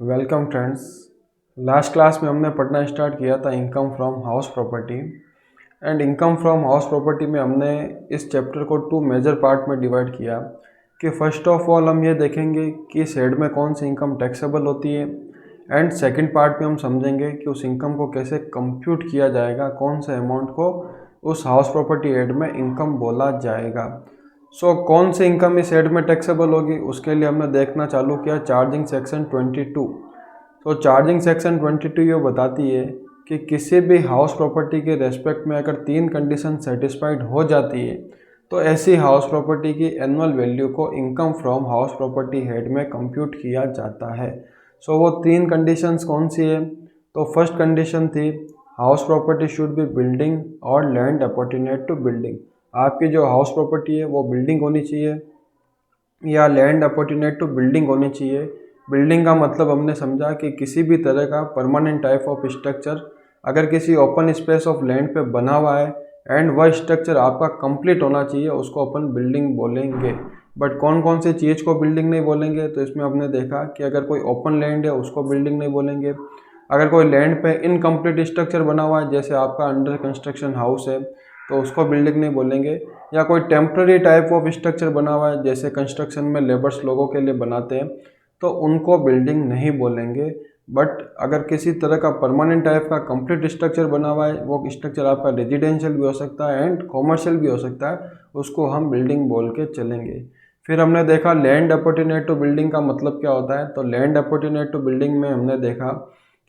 Welcome friends. Last class में हमने पढ़ना स्टार्ट किया था income from house property. And income from house property में हमने इस चैप्टर को टू मेजर पार्ट में डिवाइड किया कि फर्स्ट ऑफ ऑल हम ये देखेंगे कि इस हेड में कौन सी इनकम टैक्सेबल होती है। एंड सेकंड पार्ट में हम समझेंगे कि उस इनकम को कैसे कंप्यूट किया जाएगा, कौन से अमाउंट को उस हाउस प्रॉपर्टी हेड में इनकम बोला जाएगा। कौन सी इनकम इस हेड में टैक्सेबल होगी, उसके लिए हमने देखना चालू किया चार्जिंग सेक्शन 22। चार्जिंग सेक्शन 22 ये बताती है कि किसी भी हाउस प्रॉपर्टी के रेस्पेक्ट में अगर 3 कंडीशन सेटिस्फाइड हो जाती है तो ऐसी हाउस प्रॉपर्टी की एनुअल वैल्यू को income from house property head में कंप्यूट किया जाता है। वो 3 कंडीशंस कौन सी है? तो फर्स्ट कंडीशन थी house property should be building और लैंड अपॉर्चुनेट टू बिल्डिंग। आपकी जो हाउस प्रॉपर्टी है वो बिल्डिंग होनी चाहिए या लैंड अपॉर्चुनेट टू बिल्डिंग होनी चाहिए। बिल्डिंग का मतलब हमने समझा कि किसी भी तरह का परमानेंट टाइप ऑफ स्ट्रक्चर अगर किसी ओपन स्पेस ऑफ लैंड पे बना हुआ है एंड वह स्ट्रक्चर आपका कंप्लीट होना चाहिए, उसको अपन बिल्डिंग बोलेंगे। बट कौन कौन सी चीज़ को बिल्डिंग नहीं बोलेंगे? तो इसमें हमने देखा कि अगर कोई ओपन लैंड है उसको बिल्डिंग नहीं बोलेंगे। अगर कोई लैंड पे इनकम्प्लीट स्ट्रक्चर बना हुआ है, जैसे आपका अंडर कंस्ट्रक्शन हाउस है, तो उसको बिल्डिंग नहीं बोलेंगे। या कोई टेम्प्रेरी टाइप ऑफ स्ट्रक्चर बना हुआ है, जैसे कंस्ट्रक्शन में लेबर्स लोगों के लिए बनाते हैं, तो उनको बिल्डिंग नहीं बोलेंगे। बट अगर किसी तरह का परमानेंट टाइप का कंप्लीट स्ट्रक्चर बना हुआ है, वो स्ट्रक्चर आपका रेजिडेंशियल भी हो सकता है एंड कॉमर्शियल भी हो सकता है, उसको हम बिल्डिंग बोल के चलेंगे। फिर हमने देखा लैंड अपॉर्चुनेट टू बिल्डिंग का मतलब क्या होता है। तो लैंड अपॉर्चुनेट टू बिल्डिंग में हमने देखा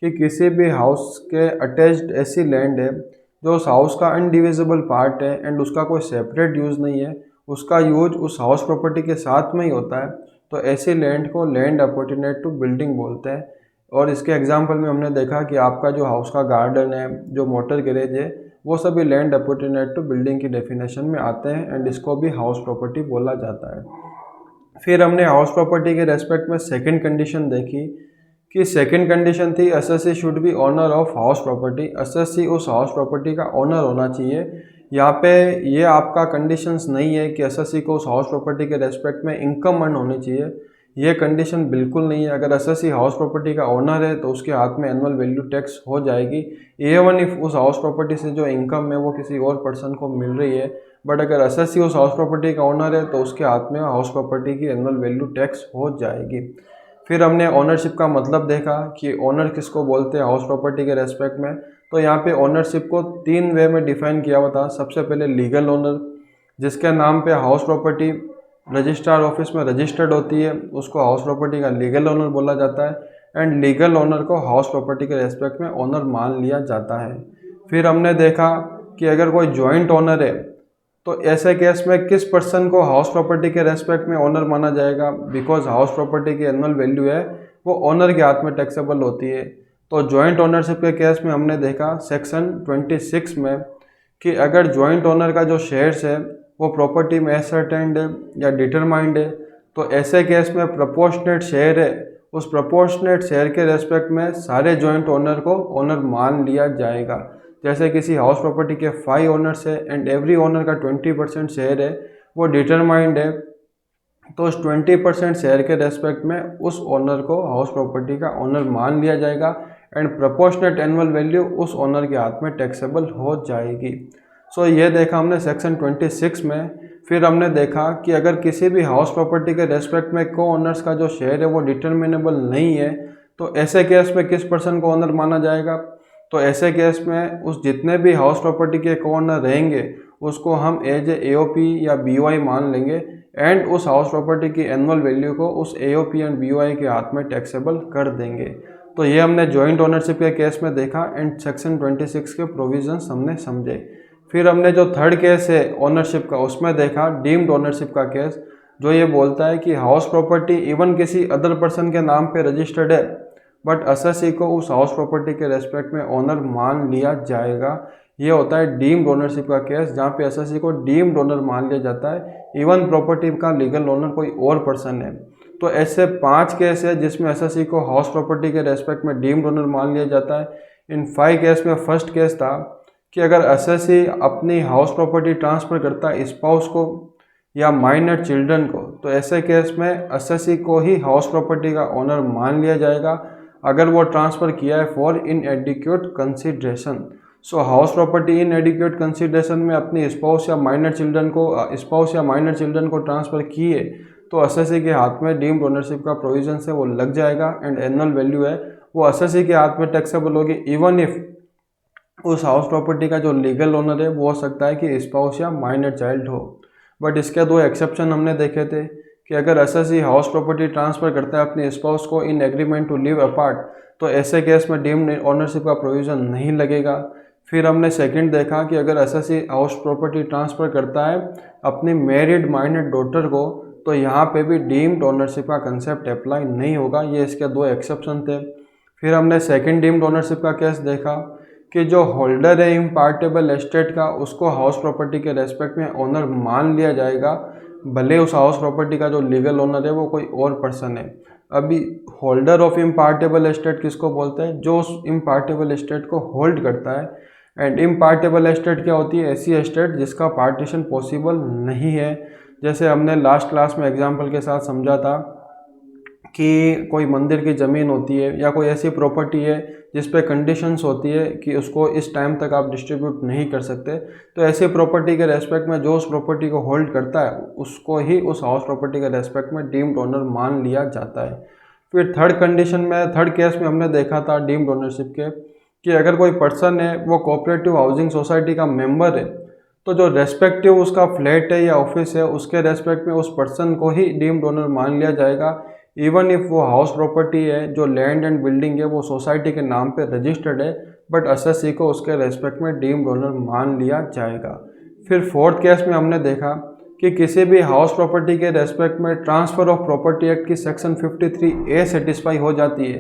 कि किसी भी हाउस के अटैच्ड ऐसी लैंड है जो उस हाउस का अनडिविजिबल पार्ट है एंड उसका कोई सेपरेट यूज़ नहीं है, उसका यूज उस हाउस प्रॉपर्टी के साथ में ही होता है, तो ऐसी लैंड को लैंड अपॉर्चुनेट टू बिल्डिंग बोलते हैं। और इसके एग्जांपल में हमने देखा कि आपका जो हाउस का गार्डन है, जो मोटर गैरेज है, वो सभी लैंड अपॉर्चुनेट टू बिल्डिंग की डेफिनेशन में आते हैं एंड इसको भी हाउस प्रॉपर्टी बोला जाता है। फिर हमने हाउस प्रॉपर्टी के रेस्पेक्ट में सेकंड कंडीशन देखी कि सेकंड कंडीशन थी SSC should be owner of house property. SSC उस हाउस प्रॉपर्टी का ओनर होना चाहिए। यहाँ पे ये आपका कंडीशंस नहीं है कि एसएससी को उस हाउस प्रॉपर्टी के रेस्पेक्ट में इनकम अर्न होनी चाहिए, ये कंडीशन बिल्कुल नहीं है। अगर एसएससी हाउस प्रॉपर्टी का ओनर है तो उसके हाथ में एनुअल वैल्यू टैक्स हो जाएगी, एवन इफ उस हाउस प्रॉपर्टी से जो इनकम है वो किसी और पर्सन को मिल रही है। बट अगर एसएससी उस हाउस प्रॉपर्टी का ओनर है तो उसके हाथ में हाउस प्रॉपर्टी की एनुअल वैल्यू टैक्स हो जाएगी। फिर हमने ओनरशिप का मतलब देखा कि ओनर किसको बोलते हैं हाउस प्रॉपर्टी के रेस्पेक्ट में। तो यहाँ पे ओनरशिप को 3 वे में डिफाइन किया हुआ था। सबसे पहले लीगल ओनर, जिसके नाम पे हाउस प्रॉपर्टी रजिस्ट्रार ऑफिस में रजिस्टर्ड होती है, उसको हाउस प्रॉपर्टी का लीगल ओनर बोला जाता है एंड लीगल ओनर को हाउस प्रॉपर्टी के रेस्पेक्ट में ओनर मान लिया जाता है। फिर हमने देखा कि अगर कोई जॉइंट ओनर है तो ऐसे केस में किस पर्सन को हाउस प्रॉपर्टी के रेस्पेक्ट में ओनर माना जाएगा, बिकॉज हाउस प्रॉपर्टी की एनुअल वैल्यू है वो ओनर के हाथ में टैक्सेबल होती है। तो जॉइंट ओनरशिप के केस में हमने देखा सेक्शन 26 में कि अगर जॉइंट ओनर का जो शेयर्स है वो प्रॉपर्टी में एसर्टेन्ड है या डिटरमाइंड है, तो ऐसे केस में प्रोपोर्शनेट शेयर है, उस प्रोपोर्शनेट शेयर के रेस्पेक्ट में सारे जॉइंट ओनर को ओनर मान लिया जाएगा। जैसे किसी हाउस प्रॉपर्टी के 5 ओनर्स है एंड एवरी ओनर का 20% शेयर है, वो डिटरमाइंड है, तो उस 20% शेयर के रेस्पेक्ट में उस ओनर को हाउस प्रॉपर्टी का ओनर मान लिया जाएगा एंड प्रोपोर्शनेट एनुअल वैल्यू उस ओनर के हाथ में टैक्सेबल हो जाएगी। ये देखा हमने सेक्शन 26 में। फिर हमने देखा कि अगर किसी भी हाउस प्रॉपर्टी के रेस्पेक्ट में को ओनर्स का जो शेयर है वो डिटर्मिनेबल नहीं है, तो ऐसे केस में किस पर्सन को ओनर माना जाएगा? तो ऐसे केस में उस जितने भी हाउस प्रॉपर्टी के को ओनर रहेंगे उसको हम एज ए AOP या BOI मान लेंगे एंड उस हाउस प्रॉपर्टी की एनुअल वैल्यू को उस AOP एंड BOI के हाथ में टैक्सेबल कर देंगे। तो ये हमने जॉइंट ओनरशिप के केस में देखा एंड सेक्शन 26 के प्रोविजंस हमने समझे। फिर हमने जो थर्ड केस है ओनरशिप का, उसमें देखा डीम्ड ओनरशिप का केस, जो ये बोलता है कि हाउस प्रॉपर्टी इवन किसी अदर पर्सन के नाम पे रजिस्टर्ड है बट एसएससी को उस हाउस प्रॉपर्टी के रेस्पेक्ट में ओनर मान लिया जाएगा। ये होता है डीम्ड ओनरशिप का केस, जहाँ पे एसएससी को डीम्ड ओनर मान लिया जाता है इवन प्रॉपर्टी का लीगल ओनर कोई और पर्सन है। तो ऐसे 5 केस है जिसमें एसएससी को हाउस प्रॉपर्टी के रेस्पेक्ट में डीम्ड ओनर मान लिया जाता है। इन 5 केस में फर्स्ट केस था कि अगर एसएससी अपनी हाउस प्रॉपर्टी ट्रांसफ़र करता है स्पाउस को या माइनर चिल्ड्रन को, तो ऐसे केस में एसएससी को ही हाउस प्रॉपर्टी का ओनर मान लिया जाएगा। अगर वो ट्रांसफ़र किया है for इनएडिक्वेट consideration. So house property इनएडिक्वेट consideration में अपनी स्पाउस या माइनर चिल्ड्रन को ट्रांसफ़र किए तो एसएससी के हाथ में डीम्ड ओनरशिप का प्रोविजन है वो लग जाएगा एंड एनुअल वैल्यू है वो एसएससी के हाथ में टैक्सेबल होगी, इवन इफ उस हाउस प्रॉपर्टी का जो लीगल ओनर है वो हो सकता है कि स्पाउस या माइनर चाइल्ड हो। बट इसके दो एक्सेप्शन हमने देखे थे कि अगर एसएससी हाउस प्रॉपर्टी ट्रांसफ़र करता है अपने स्पाउस को in agreement to live apart तो ऐसे केस में डीम्ड ओनरशिप का प्रोविज़न नहीं लगेगा। फिर हमने सेकंड देखा कि अगर एसएससी हाउस प्रॉपर्टी ट्रांसफ़र करता है अपनी मैरिड माइनर डॉटर को तो यहाँ पे भी डीम्ड ओनरशिप का कंसेप्ट अप्लाई नहीं होगा। ये इसके दो एक्सेप्शन थे। फिर हमने सेकंड डीम्ड ओनरशिप का केस देखा कि जो होल्डर है इम्पार्टेबल एस्टेट का उसको हाउस प्रॉपर्टी के रेस्पेक्ट में ओनर मान लिया जाएगा, भले उस हाउस प्रॉपर्टी का जो लीगल ओनर है वो कोई और पर्सन है। अभी होल्डर ऑफ इम्पार्टेबल एस्टेट किसको बोलते हैं? जो उस इम्पार्टेबल एस्टेट को होल्ड करता है। एंड इम्पार्टेबल एस्टेट क्या होती है? ऐसी एस्टेट जिसका पार्टीशन पॉसिबल नहीं है। जैसे हमने लास्ट क्लास में एग्जाम्पल के साथ समझा था कि कोई मंदिर की ज़मीन होती है या कोई ऐसी प्रॉपर्टी है जिस पे कंडीशंस होती है कि उसको इस टाइम तक आप डिस्ट्रीब्यूट नहीं कर सकते, तो ऐसी प्रॉपर्टी के रेस्पेक्ट में जो उस प्रॉपर्टी को होल्ड करता है उसको ही उस हाउस प्रॉपर्टी के रेस्पेक्ट में डीम्ड ओनर मान लिया जाता है। फिर थर्ड केस में हमने देखा था डीम्ड ओनरशिप के कि अगर कोई पर्सन है वो कोऑपरेटिव हाउसिंग सोसाइटी का मेंबर है तो जो रेस्पेक्टिव उसका फ्लैट है या ऑफिस है उसके रेस्पेक्ट में उस पर्सन को ही डीम्ड ओनर मान लिया जाएगा, इवन इफ वो हाउस प्रॉपर्टी है जो लैंड एंड बिल्डिंग है वो सोसाइटी के नाम पे रजिस्टर्ड है, बट एसएससी को उसके रेस्पेक्ट में डीम्ड ओनर मान लिया जाएगा। फिर फोर्थ केस में हमने देखा कि किसी भी हाउस प्रॉपर्टी के रेस्पेक्ट में ट्रांसफ़र ऑफ प्रॉपर्टी एक्ट की सेक्शन 53A सेटिस्फाई हो जाती है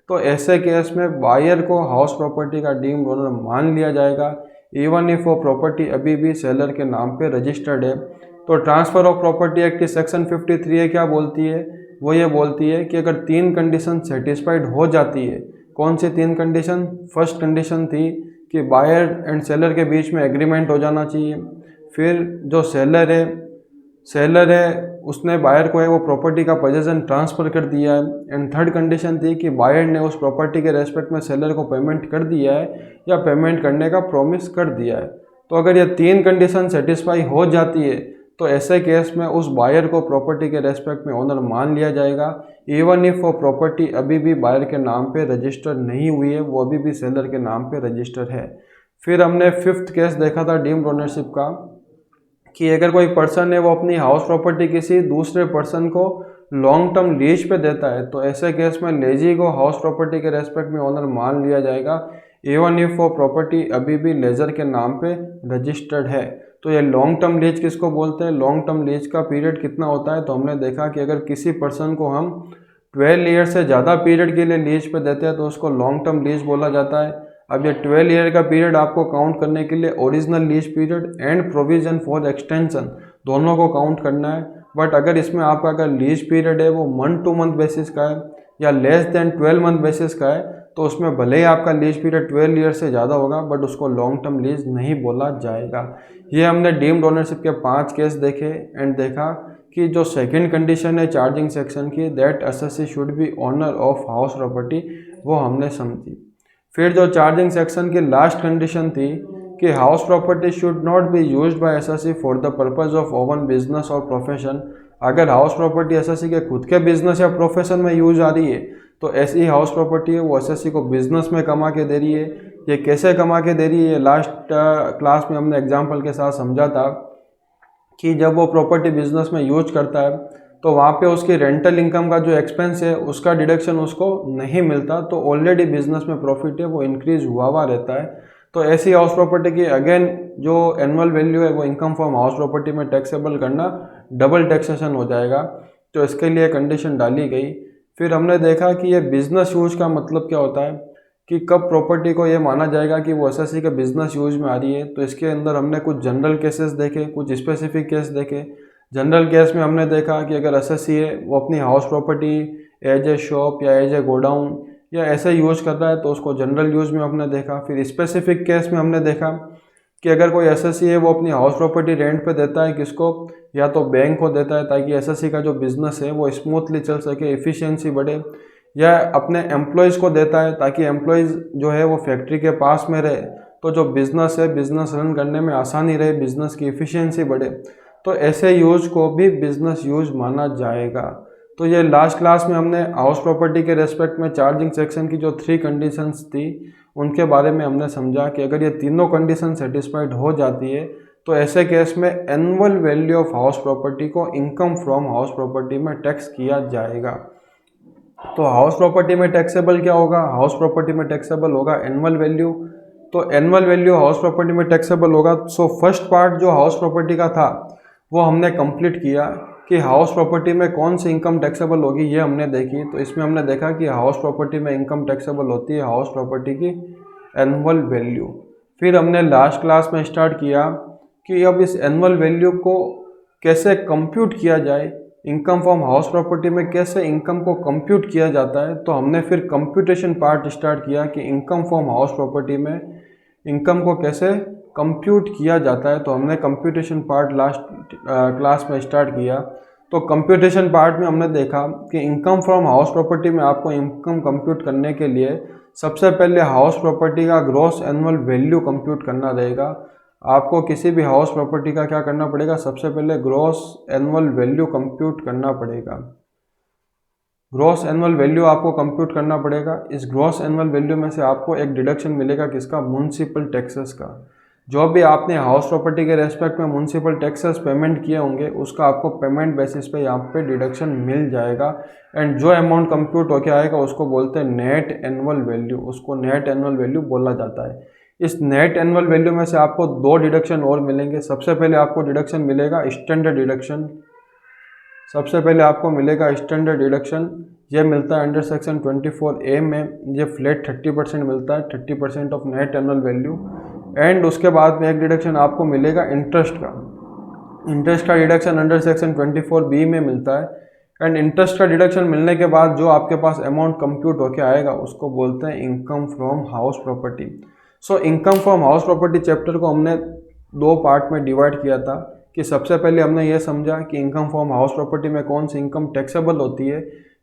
तो ऐसे केस में बायर को हाउस प्रॉपर्टी का डीम्ड ओनर मान लिया जाएगा, इवन इफ वो प्रॉपर्टी अभी भी सेलर के नाम पे रजिस्टर्ड है। तो ट्रांसफ़र ऑफ प्रॉपर्टी एक्ट की सेक्शन 53A क्या बोलती है? वो ये बोलती है कि अगर तीन कंडीशन सेटिस्फाइड हो जाती है। कौन सी तीन कंडीशन? फर्स्ट कंडीशन थी कि बायर एंड सेलर के बीच में एग्रीमेंट हो जाना चाहिए। फिर जो सेलर है उसने बायर को है वो प्रॉपर्टी का पोजीशन ट्रांसफ़र कर दिया है। एंड थर्ड कंडीशन थी कि बायर ने उस प्रॉपर्टी के रेस्पेक्ट में सेलर को पेमेंट कर दिया है या पेमेंट करने का प्रॉमिस कर दिया है। तो अगर ये तीन कंडीशन सेटिस्फाई हो जाती है तो ऐसे केस में उस बायर को प्रॉपर्टी के रेस्पेक्ट में ओनर मान लिया जाएगा, इवन इफ वो प्रॉपर्टी अभी भी बायर के नाम पे रजिस्टर नहीं हुई है, वो अभी भी सेलर के नाम पे रजिस्टर है। फिर हमने फिफ्थ केस देखा था डीम्ड ओनरशिप का कि अगर कोई पर्सन है वो अपनी हाउस प्रॉपर्टी किसी दूसरे पर्सन को लॉन्ग टर्म लीज पे देता है तो ऐसे केस में लेजी को हाउस प्रॉपर्टी के रेस्पेक्ट में ओनर मान लिया जाएगा, इवन इफ वो प्रॉपर्टी अभी भी लेजर के नाम पे रजिस्टर्ड है। तो ये लॉन्ग टर्म लीज किसको बोलते हैं? लॉन्ग टर्म लीज का पीरियड कितना होता है? तो हमने देखा कि अगर किसी पर्सन को हम 12 ईयर से ज़्यादा पीरियड के लिए लीज पे देते हैं तो उसको लॉन्ग टर्म लीज बोला जाता है। अब ये 12 ईयर का पीरियड आपको काउंट करने के लिए original lease period and provision for extension दोनों को काउंट करना है। बट अगर इसमें आपका अगर लीज पीरियड है वो मंथ टू मंथ बेसिस का है या लेस देन 12 मंथ बेसिस का है तो उसमें भले ही आपका लीज पीरियड 12 ईयर से ज़्यादा होगा बट उसको लॉन्ग टर्म लीज नहीं बोला जाएगा। ये हमने डीम्ड ओनरशिप के 5 केस देखे एंड देखा कि जो सेकंड कंडीशन है चार्जिंग सेक्शन की that SSC should be owner of house property वो हमने समझी। फिर जो चार्जिंग सेक्शन की लास्ट कंडीशन थी कि house property should not be used by SSC for the purpose of oven business और प्रोफेशन। अगर हाउस प्रॉपर्टी एसएससी के खुद के बिजनेस या प्रोफेशन में यूज आ रही है तो ऐसी हाउस प्रॉपर्टी है वो एसएससी को बिजनेस में कमा के दे रही है। ये कैसे कमा के दे रही है? लास्ट क्लास में हमने एग्जाम्पल के साथ समझा था कि जब वो प्रॉपर्टी बिजनेस में यूज करता है तो वहाँ पे उसकी रेंटल इनकम का जो एक्सपेंस है उसका डिडक्शन उसको नहीं मिलता, तो ऑलरेडी बिजनेस में प्रॉफिट है वो इंक्रीज हुआ रहता है। तो ऐसी हाउस प्रॉपर्टी की अगेन जो एनुअल वैल्यू है वो इनकम फ्रॉम हाउस प्रॉपर्टी में टैक्सेबल करना डबल टैक्सेशन हो जाएगा, तो इसके लिए कंडीशन डाली गई। फिर हमने देखा कि ये बिजनेस यूज का मतलब क्या होता है कि कब प्रॉपर्टी को ये माना जाएगा कि वो एसएससी के बिजनेस यूज में आ रही है। तो इसके अंदर हमने कुछ जनरल केसेस देखे, कुछ स्पेसिफिक केस देखे। जनरल केस में हमने देखा कि अगर एसएससी है वो अपनी house property as a shop या एज ए गोडाउन या ऐसे यूज कर रहा है तो उसको जनरल यूज में हमने देखा। फिर स्पेसिफिक केस में हमने देखा कि अगर कोई एसएससी है वो अपनी हाउस प्रॉपर्टी रेंट पे देता है किसको, या तो बैंक को देता है ताकि एसएससी का जो बिज़नेस है वो स्मूथली चल सके, एफिशिएंसी बढ़े, या अपने एम्प्लॉयज़ को देता है ताकि एम्प्लॉयज़ जो है वो फैक्ट्री के पास में रहे, तो जो बिज़नेस है बिज़नेस रन करने में आसानी रहे, बिज़नेस की एफिशिएंसी बढ़े, तो ऐसे यूज को भी बिज़नेस यूज माना जाएगा। तो ये लास्ट क्लास में हमने हाउस प्रॉपर्टी के रेस्पेक्ट में चार्जिंग सेक्शन की जो 3 कंडीशंस थी उनके बारे में हमने समझा कि अगर ये तीनों कंडीशन सेटिस्फाइड हो जाती है तो ऐसे केस में annual value of house property को इनकम फ्रॉम हाउस प्रॉपर्टी में टैक्स किया जाएगा। तो हाउस प्रॉपर्टी में टैक्सेबल क्या होगा? हाउस प्रॉपर्टी में टैक्सेबल होगा एनुअल वैल्यू। तो एनुअल वैल्यू हाउस प्रॉपर्टी में टैक्सेबल होगा। सो फर्स्ट पार्ट जो हाउस प्रॉपर्टी का था वो हमने कंप्लीट किया कि हाउस प्रॉपर्टी में कौन सी इनकम टैक्सेबल होगी, ये हमने देखी। तो इसमें हमने देखा कि हाउस प्रॉपर्टी में इनकम टैक्सेबल होती है हाउस प्रॉपर्टी की एनुअल वैल्यू। फिर हमने लास्ट क्लास में स्टार्ट किया कि अब इस एनुअल वैल्यू को कैसे कंप्यूट किया जाए, इनकम फ्रॉम हाउस प्रॉपर्टी में कैसे इनकम को कंप्यूट किया जाता है। तो हमने फिर कंप्यूटेशन पार्ट स्टार्ट किया कि इनकम फ्रॉम हाउस प्रॉपर्टी में इनकम को कैसे कंप्यूट किया जाता है। तो हमने कंप्यूटेशन पार्ट लास्ट क्लास में स्टार्ट किया। तो कंप्यूटेशन पार्ट में हमने देखा कि इनकम फ्रॉम हाउस प्रॉपर्टी में आपको इनकम कंप्यूट करने के लिए सबसे पहले हाउस प्रॉपर्टी का ग्रॉस एनुअल वैल्यू कंप्यूट करना रहेगा। आपको किसी भी हाउस प्रॉपर्टी का क्या करना पड़ेगा? सबसे पहले ग्रॉस एनुअल वैल्यू कंप्यूट करना पड़ेगा। ग्रॉस एनुअल वैल्यू आपको कंप्यूट करना पड़ेगा। इस ग्रॉस एनुअल वैल्यू में से आपको एक डिडक्शन मिलेगा किसका? म्युनिसिपल टैक्सेस का। जो भी आपने हाउस प्रॉपर्टी के रेस्पेक्ट में म्युनिसिपल टैक्सेस पेमेंट किए होंगे उसका आपको पेमेंट बेसिस पे यहाँ पे डिडक्शन मिल जाएगा। एंड जो अमाउंट कंप्यूट होके आएगा उसको बोलते हैं नेट एनुअल वैल्यू, उसको नेट एनुअल वैल्यू बोला जाता है। इस नेट एनुअल वैल्यू में से आपको 2 डिडक्शन और मिलेंगे। सबसे पहले आपको डिडक्शन मिलेगा स्टैंडर्ड डिडक्शन। सबसे पहले आपको मिलेगा स्टैंडर्ड डिडक्शन। ये मिलता है अंडर सेक्शन 24A में। ये फ्लैट 30% मिलता है, 30% of net annual value. And उसके बाद में एक डिडक्शन आपको मिलेगा इंटरेस्ट का। इंटरेस्ट का डिडक्शन अंडर सेक्शन 24B में मिलता है। एंड इंटरेस्ट का डिडक्शन मिलने के बाद जो आपके पास अमाउंट कंप्यूट होके आएगा उसको बोलते हैं income from house property. So income from house property chapter को हमने 2 पार्ट में डिवाइड किया था कि सबसे पहले हमने ये समझा कि इनकम फ्रॉम हाउस प्रॉपर्टी में कौन सी इनकम टैक्सेबल होती है।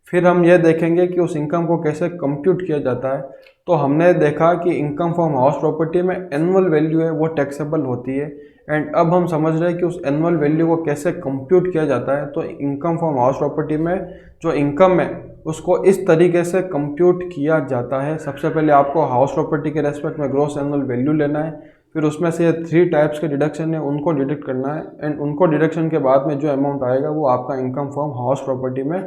फिर हम ये देखेंगे कि उस इनकम को कैसे कंप्यूट किया जाता है। तो हमने देखा कि इनकम फ्रॉम हाउस प्रॉपर्टी में एनुअल वैल्यू है वो टैक्सेबल होती है। एंड अब हम समझ रहे हैं कि उस एनुअल वैल्यू को कैसे कंप्यूट किया जाता है। तो इनकम फ्रॉम हाउस प्रॉपर्टी में जो इनकम है उसको इस तरीके से कंप्यूट किया जाता है। सबसे पहले आपको हाउस प्रॉपर्टी के रेस्पेक्ट में ग्रॉस एनुअल वैल्यू लेना है। फिर उसमें से 3 टाइप्स के डिडक्शन है उनको डिडक्ट करना है। एंड उनको डिडक्शन के बाद में जो अमाउंट आएगा वो आपका इनकम फ्रॉम हाउस प्रॉपर्टी में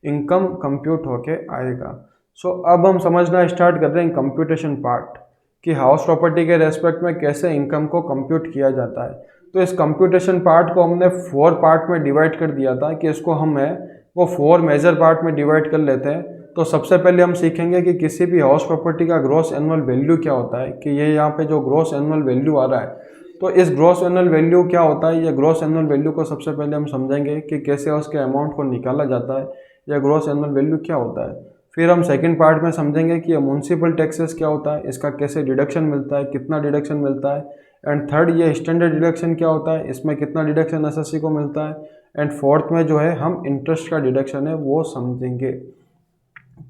इनकम कंप्यूट होके आएगा। सो अब हम समझना स्टार्ट कर रहे हैं कंप्यूटेशन पार्ट कि हाउस प्रॉपर्टी के रेस्पेक्ट में कैसे इनकम को कंप्यूट किया जाता है। तो इस कंप्यूटेशन पार्ट को हमने 4 पार्ट में डिवाइड कर दिया था कि इसको हम है वो 4 मेजर पार्ट में डिवाइड कर लेते हैं। तो सबसे पहले हम सीखेंगे कि किसी भी हाउस प्रॉपर्टी का ग्रॉस एनुअल वैल्यू क्या होता है, कि ये यहाँ पे जो ग्रॉस एनुअल वैल्यू आ रहा है तो इस ग्रॉस एनुअल वैल्यू क्या होता है। ये ग्रॉस एनुअल वैल्यू को सबसे पहले हम समझेंगे कि कैसे उसके अमाउंट को निकाला जाता है, या ग्रॉस एनुअल वैल्यू क्या होता है। फिर हम सेकंड पार्ट में समझेंगे कि ये म्युनिसिपल टैक्सेस क्या होता है, इसका कैसे डिडक्शन मिलता है, कितना डिडक्शन मिलता है। एंड थर्ड ये स्टैंडर्ड डिडक्शन क्या होता है, इसमें कितना डिडक्शन एसएससी को मिलता है। एंड फोर्थ में जो है हम इंटरेस्ट का डिडक्शन है वो समझेंगे।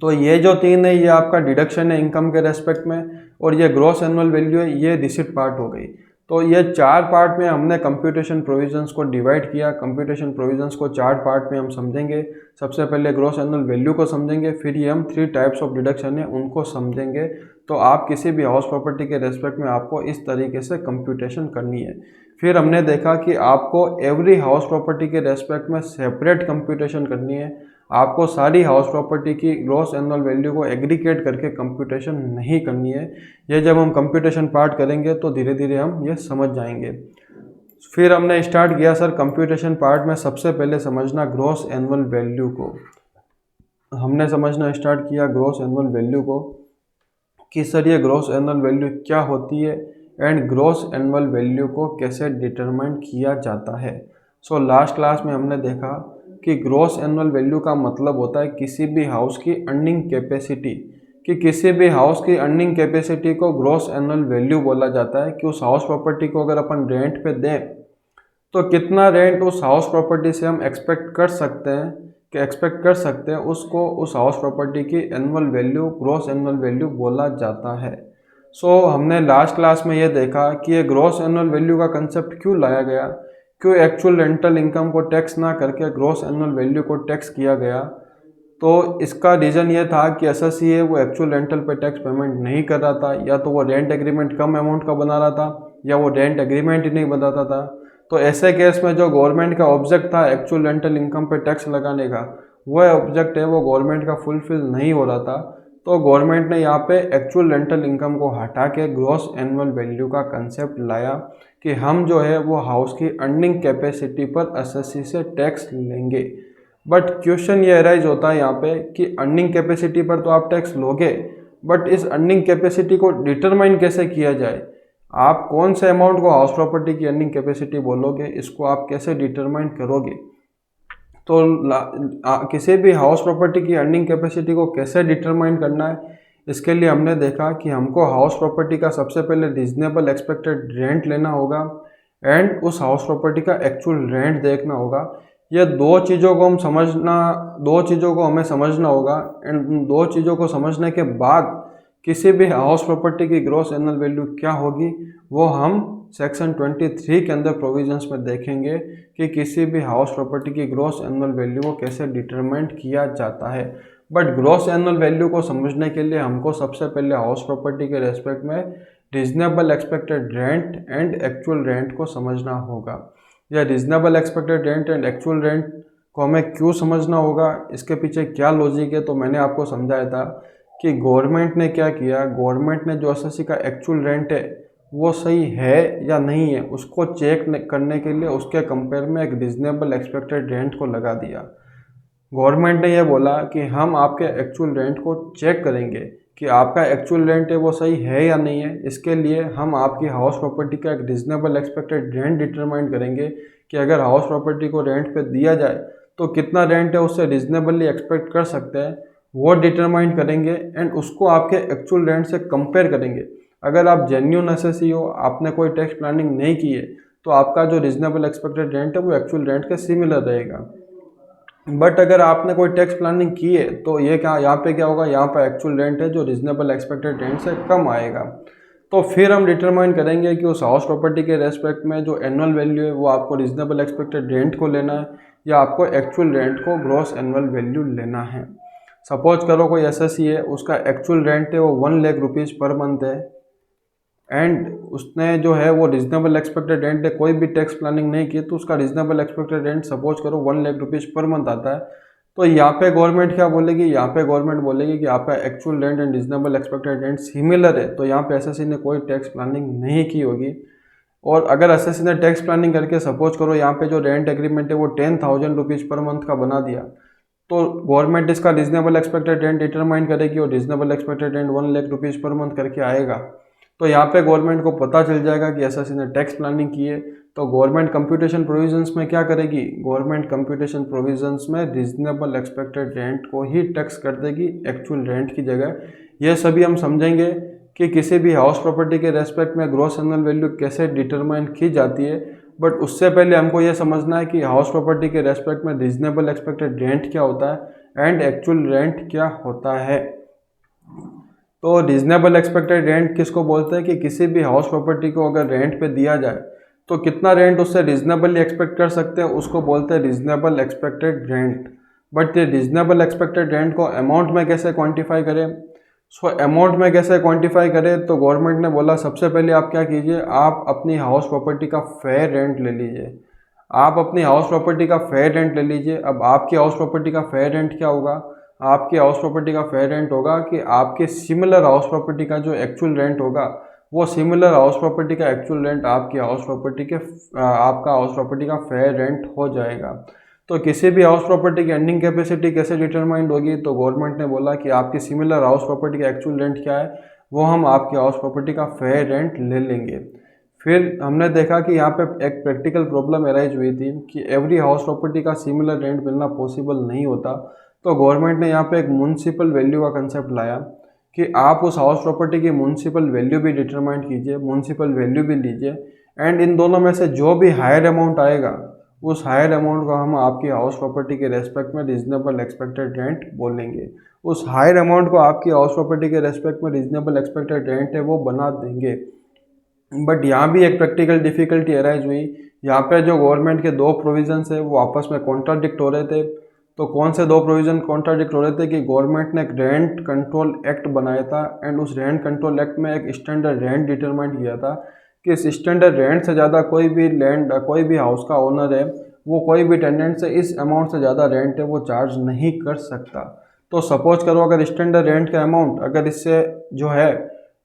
तो ये जो 3 है ये आपका डिडक्शन है इनकम के रेस्पेक्ट में, और ये ग्रॉस एनुअल वैल्यू है ये रिसिप्ट पार्ट हो गई। तो ये 4 पार्ट में हमने कंप्यूटेशन प्रोविजंस को डिवाइड किया। कंप्यूटेशन प्रोविजंस को 4 पार्ट में हम समझेंगे। सबसे पहले ग्रॉस एनुअल वैल्यू को समझेंगे, फिर ये हम 3 टाइप्स ऑफ डिडक्शन है उनको समझेंगे। तो आप किसी भी हाउस प्रॉपर्टी के रेस्पेक्ट में आपको इस तरीके से कंप्यूटेशन करनी है। फिर हमने देखा कि आपको एवरी हाउस प्रॉपर्टी के रेस्पेक्ट में सेपरेट कंप्यूटेशन करनी है। आपको सारी हाउस प्रॉपर्टी की ग्रॉस एनुअल वैल्यू को एग्रीगेट करके कंप्यूटेशन नहीं करनी है। ये जब हम कंप्यूटेशन पार्ट करेंगे तो धीरे धीरे हम ये समझ जाएंगे। फिर हमने स्टार्ट किया सर कंप्यूटेशन पार्ट में सबसे पहले समझना ग्रॉस एनुअल वैल्यू को। हमने समझना स्टार्ट किया ग्रॉस एनुअल वैल्यू को कि सर ये ग्रॉस एनुअल वैल्यू क्या होती है एंड ग्रॉस एनुअल वैल्यू को कैसे डिटरमाइन किया जाता है। सो लास्ट क्लास में हमने देखा कि ग्रॉस एनुअल वैल्यू का मतलब होता है किसी भी हाउस की अर्निंग कैपेसिटी, कि किसी भी हाउस की अर्निंग कैपेसिटी को ग्रॉस एनुअल वैल्यू बोला जाता है। कि उस हाउस प्रॉपर्टी को अगर अपन रेंट पे दें तो कितना रेंट उस हाउस प्रॉपर्टी से हम एक्सपेक्ट कर सकते हैं एक्सपेक्ट कर सकते हैं उसको उस हाउस प्रॉपर्टी की annual value, gross annual value बोला जाता है। सो हमने लास्ट क्लास में ये देखा कि ये ग्रॉस एनुअल वैल्यू का कंसेप्ट क्यों लाया गया, क्यों एक्चुअल रेंटल इनकम को टैक्स ना करके ग्रॉस एनुअल वैल्यू को टैक्स किया गया। तो इसका रीज़न ये था कि एसएससी है वो एक्चुअल रेंटल पे टैक्स पेमेंट नहीं कर रहा था, या तो वो रेंट एग्रीमेंट कम अमाउंट का बना रहा था या वो रेंट एग्रीमेंट ही नहीं बनाता था। तो ऐसे केस में जो गवर्नमेंट का ऑब्जेक्ट था एक्चुअल रेंटल इनकम पे टैक्स लगाने का, वह ऑब्जेक्ट है वो गवर्नमेंट का फुलफिल नहीं हो रहा था। तो गवर्नमेंट ने यहाँ पे एक्चुअल रेंटल इनकम को हटा के ग्रॉस एनुअल वैल्यू का कंसेप्ट लाया कि हम जो है वो हाउस की अर्निंग कैपेसिटी पर एसएससी से टैक्स लेंगे। बट क्वेश्चन ये अराइज होता है यहाँ पे कि अर्निंग कैपेसिटी पर तो आप टैक्स लोगे, बट इस अर्निंग कैपेसिटी को डिटरमाइन कैसे किया जाए, आप कौन से अमाउंट को हाउस प्रॉपर्टी की अर्निंग कैपेसिटी बोलोगे, इसको आप कैसे डिटरमाइन करोगे। तो किसी भी हाउस प्रॉपर्टी की अर्निंग कैपेसिटी को कैसे डिटरमाइन करना है, इसके लिए हमने देखा कि हमको हाउस प्रॉपर्टी का सबसे पहले रीजनेबल एक्सपेक्टेड रेंट लेना होगा एंड उस हाउस प्रॉपर्टी का एक्चुअल रेंट देखना होगा। ये दो चीज़ों को हमें समझना होगा एंड उन दो चीज़ों को समझने के बाद किसी भी हाउस प्रॉपर्टी की ग्रॉस एनुअल वैल्यू क्या होगी वो हम सेक्शन 23 के अंदर प्रोविजंस में देखेंगे कि किसी भी हाउस प्रॉपर्टी की ग्रॉस एनुअल वैल्यू को कैसे डिटरमाइन किया जाता है। बट ग्रॉस एनुअल वैल्यू को समझने के लिए हमको सबसे पहले हाउस प्रॉपर्टी के रेस्पेक्ट में reasonable expected rent and actual rent को समझना होगा। या reasonable expected rent and actual rent को हमें क्यों समझना होगा, इसके पीछे क्या लॉजिक है, तो मैंने आपको समझाया था कि गवर्नमेंट ने क्या किया, गवर्नमेंट ने जो एसएससी का एक्चुअल रेंट है वो सही है या नहीं है उसको चेक करने के लिए उसके कंपेयर में एक रीजनेबल एक्सपेक्टेड रेंट को लगा दिया। गवर्नमेंट ने यह बोला कि हम आपके एक्चुअल रेंट को चेक करेंगे कि आपका एक्चुअल रेंट है वो सही है या नहीं है। इसके लिए हम आपकी हाउस प्रॉपर्टी का एक रीजनेबल एक्सपेक्टेड रेंट डिटरमाइन करेंगे कि अगर हाउस प्रॉपर्टी को रेंट पे दिया जाए तो कितना रेंट है उससे रीजनेबली एक्सपेक्ट कर सकते हैं, वो डिटरमाइन करेंगे एंड उसको आपके एक्चुअल रेंट से कंपेयर करेंगे। अगर आप जेन्युइन एसएससी हो, आपने कोई टैक्स प्लानिंग नहीं की है, तो आपका जो रीजनेबल एक्सपेक्टेड रेंट है वो एक्चुअल रेंट के सिमिलर रहेगा। बट अगर आपने कोई टैक्स प्लानिंग की है तो ये क्या यहाँ पे क्या होगा, यहाँ पे एक्चुअल रेंट है जो रीजनेबल एक्सपेक्टेड रेंट से कम आएगा। तो फिर हम डिटरमाइन करेंगे कि उस हाउस प्रॉपर्टी के रेस्पेक्ट में जो एनुअल वैल्यू है वो आपको रीजनेबल एक्सपेक्टेड रेंट को लेना है या आपको एक्चुअल रेंट को ग्रॉस एनुअल वैल्यू लेना है। सपोज करो कोई एसएससी है, उसका एक्चुअल रेंट है वो 1 लाख रुपीज़ पर मंथ है एंड उसने जो है वो रीजनेबल एक्सपेक्टेड रेंट है, कोई भी टैक्स प्लानिंग नहीं की तो उसका रीजनेबल एक्सपेक्टेड रेंट सपोज करो 1 लाख रुपीज़ पर मंथ आता है। तो यहाँ पे गवर्नमेंट क्या बोलेगी, यहाँ पे गवर्नमेंट बोलेगी कि आपका actual rent and reasonable expected rent similar है, तो यहाँ पे एसएससी ने कोई टैक्स प्लानिंग नहीं की होगी। और अगर एसएससी ने टैक्स प्लानिंग करके सपोज करो यहाँ पे जो रेंट एग्रीमेंट है वो 10,000 रुपीज़ पर मंथ का बना दिया, तो गवर्नमेंट इसका रीजनेबल एक्सपेक्टेड रेंट डिटरमाइन करेगी और reasonable expected rent 1 lakh rupees per month करके आएगा। तो यहाँ पे गवर्नमेंट को पता चल जाएगा कि एसएससी ने टैक्स प्लानिंग की है, तो गवर्नमेंट कंप्यूटेशन प्रोविजंस में क्या करेगी, गवर्नमेंट कंप्यूटेशन प्रोविजंस में रीजनेबल एक्सपेक्टेड रेंट को ही टैक्स कर देगी एक्चुअल रेंट की जगह। ये सभी हम समझेंगे कि किसी भी हाउस प्रॉपर्टी के रेस्पेक्ट में ग्रॉस एनुअल वैल्यू कैसे डिटरमाइन की जाती है। बट उससे पहले हमको ये समझना है कि हाउस प्रॉपर्टी के रेस्पेक्ट में रीजनेबल एक्सपेक्टेड रेंट क्या होता है एंड एक्चुअल रेंट क्या होता है। तो रीजनेबल एक्सपेक्टेड रेंट किसको बोलते हैं कि किसी भी हाउस प्रॉपर्टी को अगर रेंट पे दिया जाए तो कितना रेंट उससे रीजनेबली एक्सपेक्ट कर सकते हैं, उसको बोलते हैं रीजनेबल एक्सपेक्टेड रेंट। बट ये रीजनेबल एक्सपेक्टेड रेंट को अमाउंट में कैसे क्वांटिफाई करें, अमाउंट में कैसे क्वांटिफाई करें, तो गवर्नमेंट ने बोला सबसे पहले आप क्या कीजिए, आप अपनी हाउस प्रॉपर्टी का फेयर रेंट ले लीजिए। आप अपनी हाउस प्रॉपर्टी का फेयर रेंट ले लीजिए। अब आपकी हाउस प्रॉपर्टी का फेयर रेंट क्या होगा, आपकी हाउस प्रॉपर्टी का फेयर रेंट होगा कि आपके सिमिलर हाउस प्रॉपर्टी का जो एक्चुअल रेंट होगा वो सिमिलर हाउस प्रॉपर्टी का एक्चुअल रेंट आपका हाउस प्रॉपर्टी का फेयर रेंट हो जाएगा। तो किसी भी हाउस प्रॉपर्टी की अर्निंग कैपेसिटी कैसे डिटरमाइंड होगी, तो गवर्नमेंट ने बोला कि आपकी सिमिलर हाउस प्रॉपर्टी का एक्चुअल रेंट क्या है वो हम आपकी हाउस प्रॉपर्टी का फेयर रेंट ले लेंगे। फिर हमने देखा कि यहाँ पे एक प्रैक्टिकल प्रॉब्लम अराइज हुई थी कि एवरी हाउस प्रॉपर्टी का सिमिलर रेंट मिलना पॉसिबल नहीं होता। तो गवर्नमेंट ने यहाँ पे एक म्युनिसिपल वैल्यू का कंसेप्ट लाया कि आप उस हाउस प्रॉपर्टी की म्युनिसिपल वैल्यू भी डिटरमाइन कीजिए, म्युनिसिपल वैल्यू भी लीजिए एंड इन दोनों में से जो भी हायर अमाउंट आएगा उस हायर अमाउंट को हम आपकी हाउस प्रॉपर्टी के रेस्पेक्ट में रीजनेबल एक्सपेक्टेड रेंट बोलेंगे। उस हायर अमाउंट को आपकी हाउस प्रॉपर्टी के रेस्पेक्ट में रीजनेबल एक्सपेक्टेड रेंट है वो बना देंगे। बट यहाँ भी एक प्रैक्टिकल डिफिकल्टी अराइज हुई। यहाँ पे जो गवर्नमेंट के दो प्रोविजंस है वो आपस में कॉन्ट्राडिक्ट हो रहे थे। तो कौन से दो प्रोविज़न कॉन्ट्राडिक्ट हो रहे थे कि गवर्नमेंट ने एक रेंट कंट्रोल एक्ट बनाया था एंड उस रेंट कंट्रोल एक्ट में एक स्टैंडर्ड रेंट डिटरमाइन किया था कि इस स्टैंडर्ड रेंट से ज़्यादा कोई भी लैंड कोई भी हाउस का ओनर है वो कोई भी टेनेंट से इस अमाउंट से ज़्यादा रेंट है वो चार्ज नहीं कर सकता। तो सपोज करो अगर स्टैंडर्ड रेंट का अमाउंट अगर इससे जो है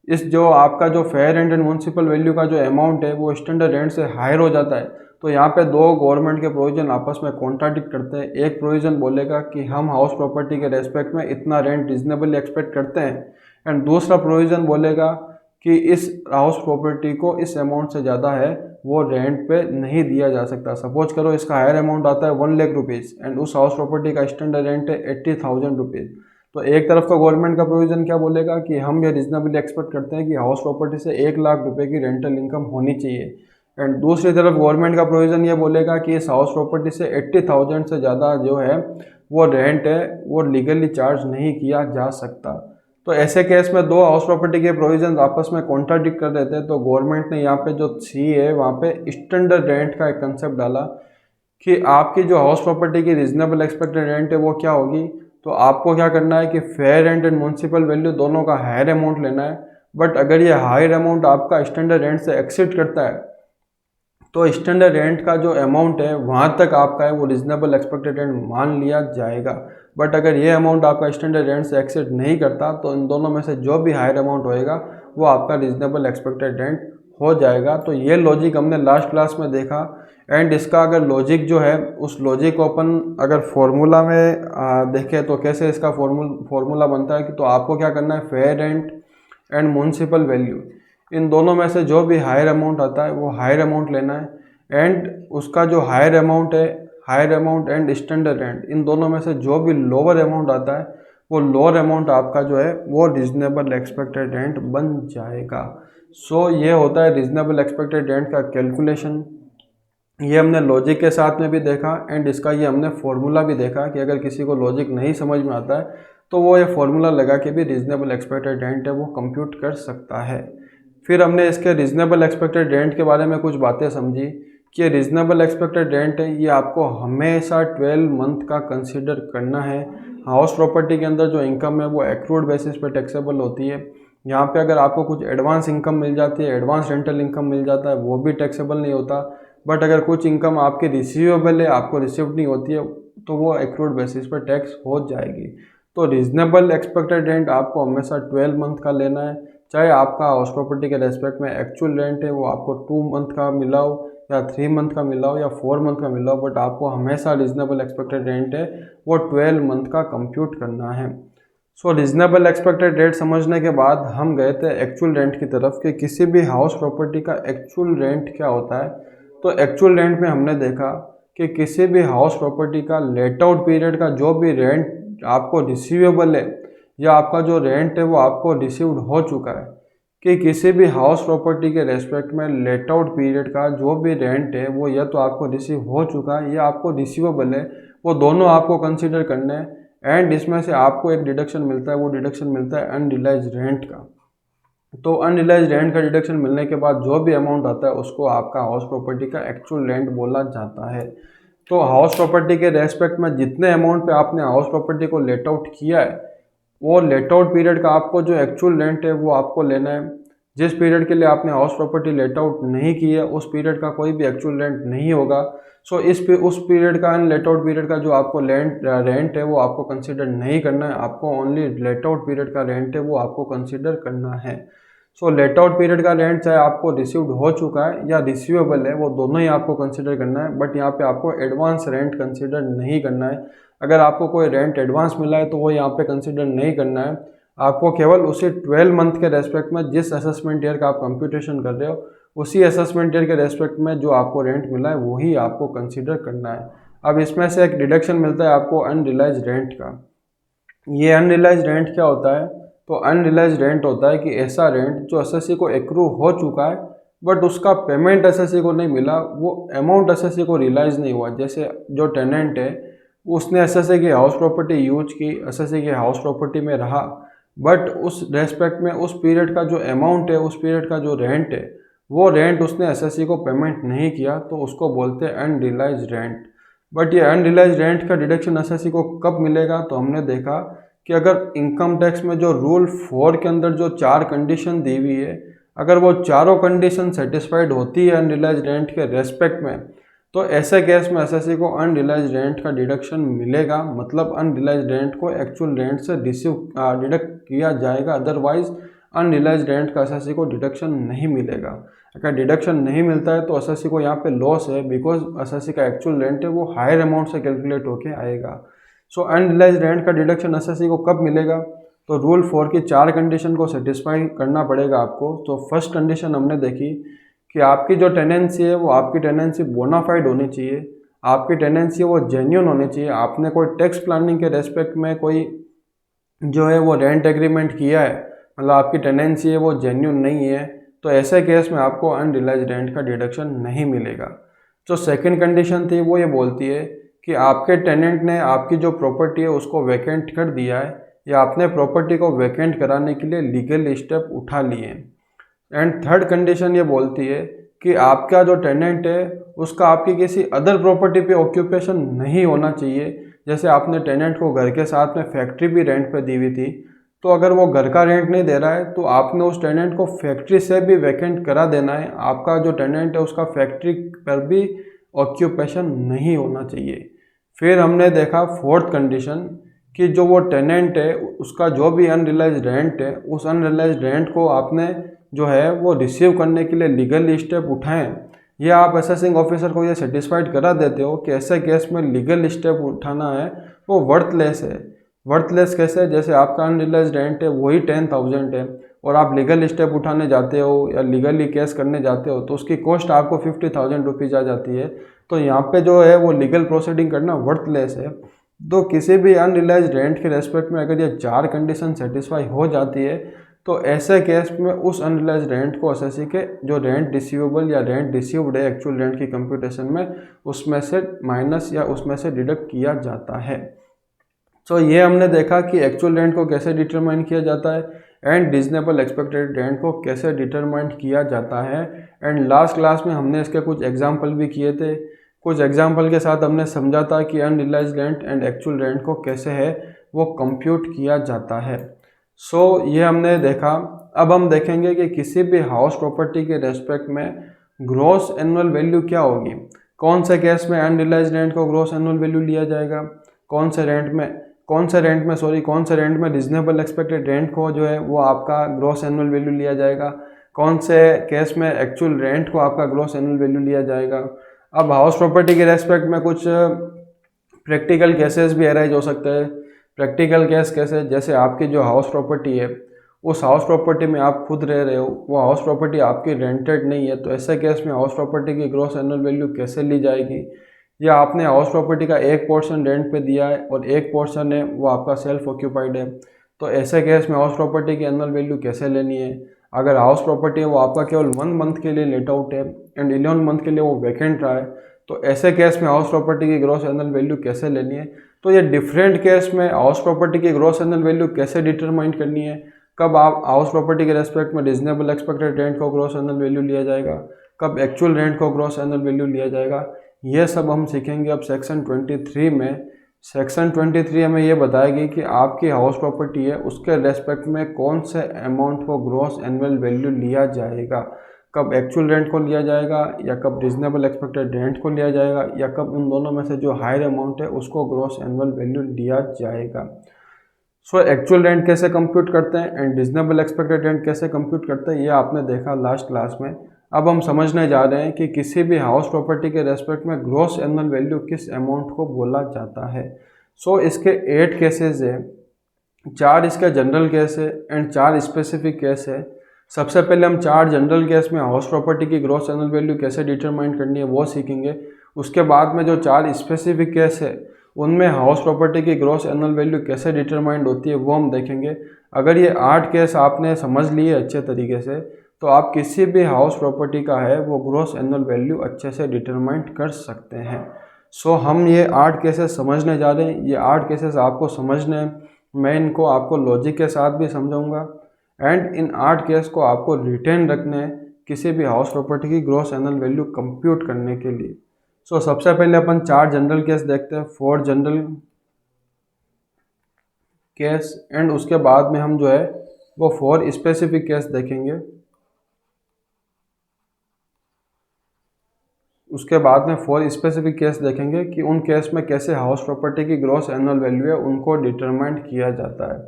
इस जो आपका जो fair rent and municipal value का जो अमाउंट है वो स्टैंडर्ड रेंट से हायर हो जाता है, तो यहाँ पे दो गवर्नमेंट के प्रोविजन आपस में कॉन्ट्राडिक्ट करते हैं। एक प्रोविजन बोलेगा कि हम हाउस प्रॉपर्टी के रेस्पेक्ट में इतना रेंट रिजनेबली एक्सपेक्ट करते हैं एंड दूसरा प्रोविजन बोलेगा कि इस हाउस प्रॉपर्टी को इस अमाउंट से ज़्यादा है वो रेंट पे नहीं दिया जा सकता। सपोज करो इसका हायर अमाउंट आता है 1 लाख रुपीज़ एंड उस हाउस प्रॉपर्टी का स्टैंडर्ड रेंट है 80,000 रुपीज़। तो एक तरफ तो गवर्नमेंट का प्रोविज़न क्या बोलेगा कि हम ये रिजनेबली एक्सपेक्ट करते हैं कि हाउस प्रॉपर्टी से 1 लाख रुपए की रेंटल इनकम होनी चाहिए एंड दूसरी तरफ गवर्नमेंट का प्रोविज़न ये बोलेगा कि इस हाउस प्रॉपर्टी से 80,000 से ज़्यादा जो है वो रेंट है वो लीगली चार्ज नहीं किया जा सकता। तो ऐसे केस में दो हाउस प्रॉपर्टी के प्रोविजन आपस में कॉन्ट्राडिक्ट कर रहे थे, तो गवर्नमेंट ने यहाँ पे जो सी है वहाँ पे स्टैंडर्ड रेंट का एक कंसेप्ट डाला कि आपकी जो हाउस प्रॉपर्टी की रीजनेबल एक्सपेक्टेड रेंट है वो क्या होगी। तो आपको क्या करना है कि fair rent and municipal value दोनों का हायर अमाउंट लेना है, बट अगर ये हायर अमाउंट आपका स्टैंडर्ड रेंट से एक्सीड करता है तो स्टैंडर्ड रेंट का जो अमाउंट है वहाँ तक आपका है वो रीजनेबल एक्सपेक्टेड रेंट मान लिया जाएगा। बट अगर ये अमाउंट आपका स्टैंडर्ड रेंट से एक्सीड नहीं करता तो इन दोनों में से जो भी हायर अमाउंट होएगा वो आपका रीजनेबल एक्सपेक्टेड रेंट हो जाएगा। तो ये लॉजिक हमने लास्ट क्लास में देखा एंड इसका अगर लॉजिक जो है उस लॉजिक को अपन अगर फॉर्मूला में देखें तो कैसे इसका फॉर्मूला बनता है कि तो आपको क्या करना है fair rent and municipal value in दोनों में से जो भी हायर अमाउंट आता है वो हायर अमाउंट लेना है एंड उसका जो हायर अमाउंट है higher amount and standard rent इन दोनों में से जो भी लोअर अमाउंट आता है वो लोअर अमाउंट आपका जो है वो रीजनेबल एक्सपेक्टेड रेंट बन जाएगा। सो ये होता है रीजनेबल एक्सपेक्टेड रेंट का कैलकुलेशन। ये हमने लॉजिक के साथ में भी देखा एंड इसका ये हमने फॉर्मूला भी देखा कि अगर किसी को लॉजिक नहीं समझ में आता है तो वो ये फॉर्मूला लगा के भी रीजनेबल एक्सपेक्टेड रेंट है वो कंप्यूट कर सकता है। फिर हमने इसके रीजनेबल एक्सपेक्टेड रेंट के बारे में कुछ बातें समझी कि रीजनेबल एक्सपेक्टेड रेंट है ये आपको हमेशा 12 मंथ का कंसीडर करना है। हाउस प्रॉपर्टी के अंदर जो इनकम है वो एक्रूड बेसिस पे टैक्सेबल होती है। यहाँ पे अगर आपको कुछ एडवांस इनकम मिल जाती है, एडवांस रेंटल इनकम मिल जाता है, वो भी टैक्सेबल नहीं होता। बट अगर कुछ इनकम आपकी रिसीवेबल है, आपको रिसीव नहीं होती है, तो वो एक्रूड बेसिस पर टैक्स हो जाएगी। तो रीजनेबल एक्सपेक्टेड रेंट आपको हमेशा 12 मंथ का लेना है, चाहे आपका हाउस प्रॉपर्टी के रेस्पेक्ट में एक्चुअल रेंट है वो आपको 2 मंथ का मिला हो या 3 मंथ का मिला हो या 4 मंथ का मिला हो, बट आपको हमेशा रीजनेबल एक्सपेक्टेड रेंट है वो 12 मंथ का कंप्यूट करना है। सो रीजनेबल एक्सपेक्टेड रेट समझने के बाद हम गए थे एक्चुअल रेंट की तरफ कि किसी भी हाउस प्रॉपर्टी का एक्चुअल रेंट क्या होता है। तो एक्चुअल रेंट में हमने देखा कि किसी भी हाउस प्रॉपर्टी का लेट आउट पीरियड का जो भी रेंट आपको रिसीवेबल है या आपका जो रेंट है वो आपको रिसीव्ड हो चुका है, कि किसी भी हाउस प्रॉपर्टी के रेस्पेक्ट में लेट आउट पीरियड का जो भी रेंट है वो या तो आपको रिसीव हो चुका है या आपको रिसीवेबल है, वो दोनों आपको कंसीडर करने हैं एंड इसमें से आपको एक डिडक्शन मिलता है, वो डिडक्शन मिलता है अनरिलाइज रेंट का। तो अनरिलाइज रेंट का डिडक्शन मिलने के बाद जो भी अमाउंट आता है उसको आपका हाउस प्रॉपर्टी का एक्चुअल रेंट बोला जाता है। तो हाउस प्रॉपर्टी के रेस्पेक्ट में जितने अमाउंट पे आपने हाउस प्रॉपर्टी को लेट आउट किया है वो लेट आउट पीरियड का आपको जो एक्चुअल रेंट है वो आपको लेना है। जिस पीरियड के लिए आपने हाउस प्रॉपर्टी लेट आउट नहीं की है उस पीरियड का कोई भी एक्चुअल रेंट नहीं होगा। सो उस पीरियड का एंड लेट आउट पीरियड का जो आपको रेंट है वो आपको कंसीडर नहीं करना है, आपको ओनली लेट आउट पीरियड का रेंट है वो आपको कंसीडर करना है। सो लेट आउट पीरियड का रेंट चाहे आपको रिसीव्ड हो चुका है या रिसीवेबल है वो दोनों ही आपको कंसीडर करना है, बट यहाँ पे आपको एडवांस रेंट कंसीडर नहीं करना है। अगर आपको कोई रेंट एडवांस मिला है तो वो यहाँ पे कंसीडर नहीं करना है, आपको केवल उसी 12 मंथ के रेस्पेक्ट में जिस असेसमेंट ईयर का आप कंप्यूटेशन कर रहे हो उसी असेसमेंट ईयर के रेस्पेक्ट में जो आपको रेंट मिला है वही आपको कंसीडर करना है। अब इसमें से एक डिडक्शन मिलता है आपको अनरिलाइज रेंट का। ये अनरिलाइज रेंट क्या होता है? तो अनरिलाइज रेंट होता है कि ऐसा रेंट जो एसएससी को एक्रू हो चुका है बट उसका पेमेंट एसएससी को नहीं मिला, वो अमाउंट एसएससी को रियलाइज़ नहीं हुआ। जैसे जो टेनेंट है उसने एसएससी की हाउस प्रॉपर्टी यूज की, एसएससी की हाउस प्रॉपर्टी में रहा, बट उस रेस्पेक्ट में उस पीरियड का जो अमाउंट है, उस पीरियड का जो रेंट है, वो रेंट उसने एसएससी को पेमेंट नहीं किया, तो उसको बोलते हैं अनरियलाइज्ड रेंट। बट ये अनरियलाइज्ड रेंट का डिडक्शन एसएससी को कब मिलेगा? तो हमने देखा कि अगर इनकम टैक्स में जो रूल 4 के अंदर जो 4 कंडीशन दी हुई है, अगर वो चारों कंडीशन सेटिस्फाइड होती है अनरियलाइज्ड रेंट के रेस्पेक्ट में, तो ऐसे केस में एसएससी को अनरियलाइज्ड रेंट का डिडक्शन मिलेगा। मतलब अनरियलाइज्ड रेंट को एक्चुअल रेंट से डिडक्ट किया जाएगा, अदरवाइज अनरियलाइज्ड रेंट का एसएससी को डिडक्शन नहीं मिलेगा। अगर डिडक्शन नहीं मिलता है तो एसएससी को यहाँ पे लॉस है, बिकॉज एसएससी का एक्चुअल रेंट है वो हायर अमाउंट से कैलकुलेट होके आएगा। सो अनरियलाइज्ड रेंट का डिडक्शन एसएससी को कब मिलेगा? तो रूल 4 की 4 कंडीशन को सेटिस्फाई करना पड़ेगा आपको। तो फर्स्ट कंडीशन हमने देखी कि आपकी जो टेनेंसी है वो आपकी टेनेंसी बोनाफाइड होनी चाहिए, आपकी टेनेंसी वो जेन्युइन होनी चाहिए। आपने कोई टैक्स प्लानिंग के रेस्पेक्ट में कोई जो है वो रेंट एग्रीमेंट किया है, मतलब आपकी टेनेंसी है वो जेन्युइन नहीं है, तो ऐसे केस में आपको अनरियलाइज्ड रेंट का डिडक्शन नहीं मिलेगा। जो सेकंड कंडीशन थी वो ये बोलती है कि आपके टेनेंट ने आपकी जो प्रॉपर्टी है उसको वैकेंट कर दिया है, या आपने प्रॉपर्टी को वैकेंट कराने के लिए लीगल स्टेप उठा लिए। एंड थर्ड कंडीशन ये बोलती है कि आपका जो टेनेंट है उसका आपकी किसी अदर प्रॉपर्टी पे ऑक्यूपेशन नहीं होना चाहिए। जैसे आपने टेनेंट को घर के साथ में फैक्ट्री भी रेंट पे दी हुई थी, तो अगर वो घर का रेंट नहीं दे रहा है तो आपने उस टेनेंट को फैक्ट्री से भी वैकेंट करा देना है। आपका जो टेनेंट है उसका फैक्ट्री पर भी ऑक्यूपेशन नहीं होना चाहिए। फिर हमने देखा फोर्थ कंडीशन कि जो वो टेनेंट है उसका जो भी अनरियलाइज्ड रेंट है, उस अनरियलाइज्ड रेंट को आपने जो है वो रिसीव करने के लिए लीगल स्टेप उठाएं। ये आप असेसिंग ऑफिसर को ये सेटिस्फाइड करा देते हो कि ऐसे केस में लीगल स्टेप उठाना है वो वर्थलेस है। वर्थलेस कैसे? जैसे आपका अनरियलाइज्ड रेंट है वही 10,000 है और आप लीगल स्टेप उठाने जाते हो या लीगली केस करने जाते हो तो उसकी कॉस्ट आपको 50,000 रुपीज़ आ जाती है। तो यहाँ पे जो है वो लीगल प्रोसीडिंग करना वर्थलेस है। तो किसी भी अनरियलाइज्ड रेंट के रेस्पेक्ट में अगर ये 4 कंडीशन सेटिस्फाई हो जाती है तो ऐसे केस में उस अनरियलाइज्ड रेंट को एसएससी के जो रेंट रिसीवेबल या रेंट रिसीव्ड है एक्चुअल रेंट की कंप्यूटेशन में, उसमें से माइनस या उसमें से डिडक्ट किया जाता है। सो ये हमने देखा कि एक्चुअल रेंट को कैसे डिटरमाइन किया जाता है एंड रीजनेबल एक्सपेक्टेड रेंट को कैसे डिटरमाइन किया जाता है। एंड लास्ट क्लास में हमने इसके कुछ एग्जाम्पल भी किए थे। कुछ एग्जाम्पल के साथ हमने समझा था कि unrealised rent and actual rent को कैसे है वो कंप्यूट किया जाता है। सो ये हमने देखा। अब हम देखेंगे कि किसी भी हाउस प्रॉपर्टी के रेस्पेक्ट में ग्रॉस एनुअल वैल्यू क्या होगी। कौन से केस में अनरियलाइज्ड रेंट को ग्रॉस एनुअल वैल्यू लिया जाएगा, कौन से रेंट में रीजनेबल एक्सपेक्टेड रेंट को जो है वो आपका ग्रॉस एनुअल वैल्यू लिया जाएगा, कौन से केस में एक्चुअल रेंट को आपका ग्रॉस एनुअल वैल्यू लिया जाएगा। अब हाउस प्रॉपर्टी के रेस्पेक्ट में कुछ प्रैक्टिकल केसेस भी अराइज हो सकते हैं। प्रैक्टिकल केस कैसे? जैसे आपकी जो हाउस प्रॉपर्टी है उस हाउस प्रॉपर्टी में आप खुद रह रहे हो, वो हाउस प्रॉपर्टी आपकी रेंटेड नहीं है, तो ऐसे केस में हाउस प्रॉपर्टी की ग्रॉस एनुअल वैल्यू कैसे ली जाएगी। या आपने हाउस प्रॉपर्टी का एक पोर्शन रेंट पे दिया है और एक पोर्शन है वो आपका सेल्फ ऑक्यूपाइड है, तो ऐसे केस में हाउस प्रॉपर्टी की एनुअल वैल्यू कैसे लेनी है। अगर हाउस प्रॉपर्टी है वो आपका केवल 1 मंथ के लिए लेट आउट है एंड 11 मंथ के लिए वो वैकेंट रहा है, तो ऐसे केस में हाउस प्रॉपर्टी की ग्रॉस एनुअल वैल्यू कैसे लेनी है। तो ये डिफरेंट केस में हाउस प्रॉपर्टी की ग्रॉस एनुअल वैल्यू कैसे डिटरमाइन करनी है, कब आप हाउस प्रॉपर्टी के रेस्पेक्ट में रीजनेबल एक्सपेक्टेड रेंट को ग्रॉस एनुअल वैल्यू लिया जाएगा, कब एक्चुअल रेंट को ग्रॉस एनुअल वैल्यू लिया जाएगा, ये सब हम सीखेंगे अब सेक्शन 23 में। सेक्शन 23 हमें ये बताएगी कि आपकी हाउस प्रॉपर्टी है उसके रेस्पेक्ट में कौन से अमाउंट को ग्रॉस एनुअल वैल्यू लिया जाएगा, कब एक्चुअल रेंट को लिया जाएगा या कब रीजनेबल एक्सपेक्टेड रेंट को लिया जाएगा, या कब इन दोनों में से जो हायर अमाउंट है उसको ग्रॉस एनुअल वैल्यू लिया जाएगा। सो एक्चुअल रेंट कैसे कंप्यूट करते हैं एंड रीजनेबल एक्सपेक्टेड रेंट कैसे कंप्यूट करते हैं ये आपने देखा लास्ट क्लास में। अब हम समझने जा रहे हैं कि किसी भी हाउस प्रॉपर्टी के रेस्पेक्ट में ग्रॉस एनुअल वैल्यू किस अमाउंट को बोला जाता है। सो इसके 8 केसेस है, 4 इसका जनरल केस है एंड 4 स्पेसिफिक केस है। सबसे पहले हम 4 जनरल केस में हाउस प्रॉपर्टी की ग्रॉस एनुअल वैल्यू कैसे डिटरमाइन करनी है वो सीखेंगे। उसके बाद में जो 4 स्पेसिफिक केस है उनमें हाउस प्रॉपर्टी की ग्रॉस एनुअल वैल्यू कैसे डिटरमाइंड होती है वो हम देखेंगे। अगर ये 8 केस आपने समझ लिए अच्छे तरीके से तो आप किसी भी हाउस प्रॉपर्टी का है वो ग्रॉस एनुअल वैल्यू अच्छे से डिटरमाइन कर सकते हैं। सो हम ये 8 केसेस समझने जा रहे हैं। ये 8 केसेस आपको समझने हैं, मैं इनको आपको लॉजिक के साथ भी समझाऊंगा एंड इन 8 केस को आपको रिटेन रखने हैं किसी भी हाउस प्रॉपर्टी की ग्रॉस एनुअल वैल्यू कंप्यूट करने के लिए। सो सबसे पहले अपन 4 जनरल केस देखते हैं, 4 जनरल केस एंड उसके बाद में हम जो है वो 4 स्पेसिफिक केस देखेंगे। उसके बाद में 4 स्पेसिफिक केस देखेंगे कि उन केस में कैसे हाउस प्रॉपर्टी की ग्रॉस एनुअल वैल्यू है उनको डिटरमाइन किया जाता है।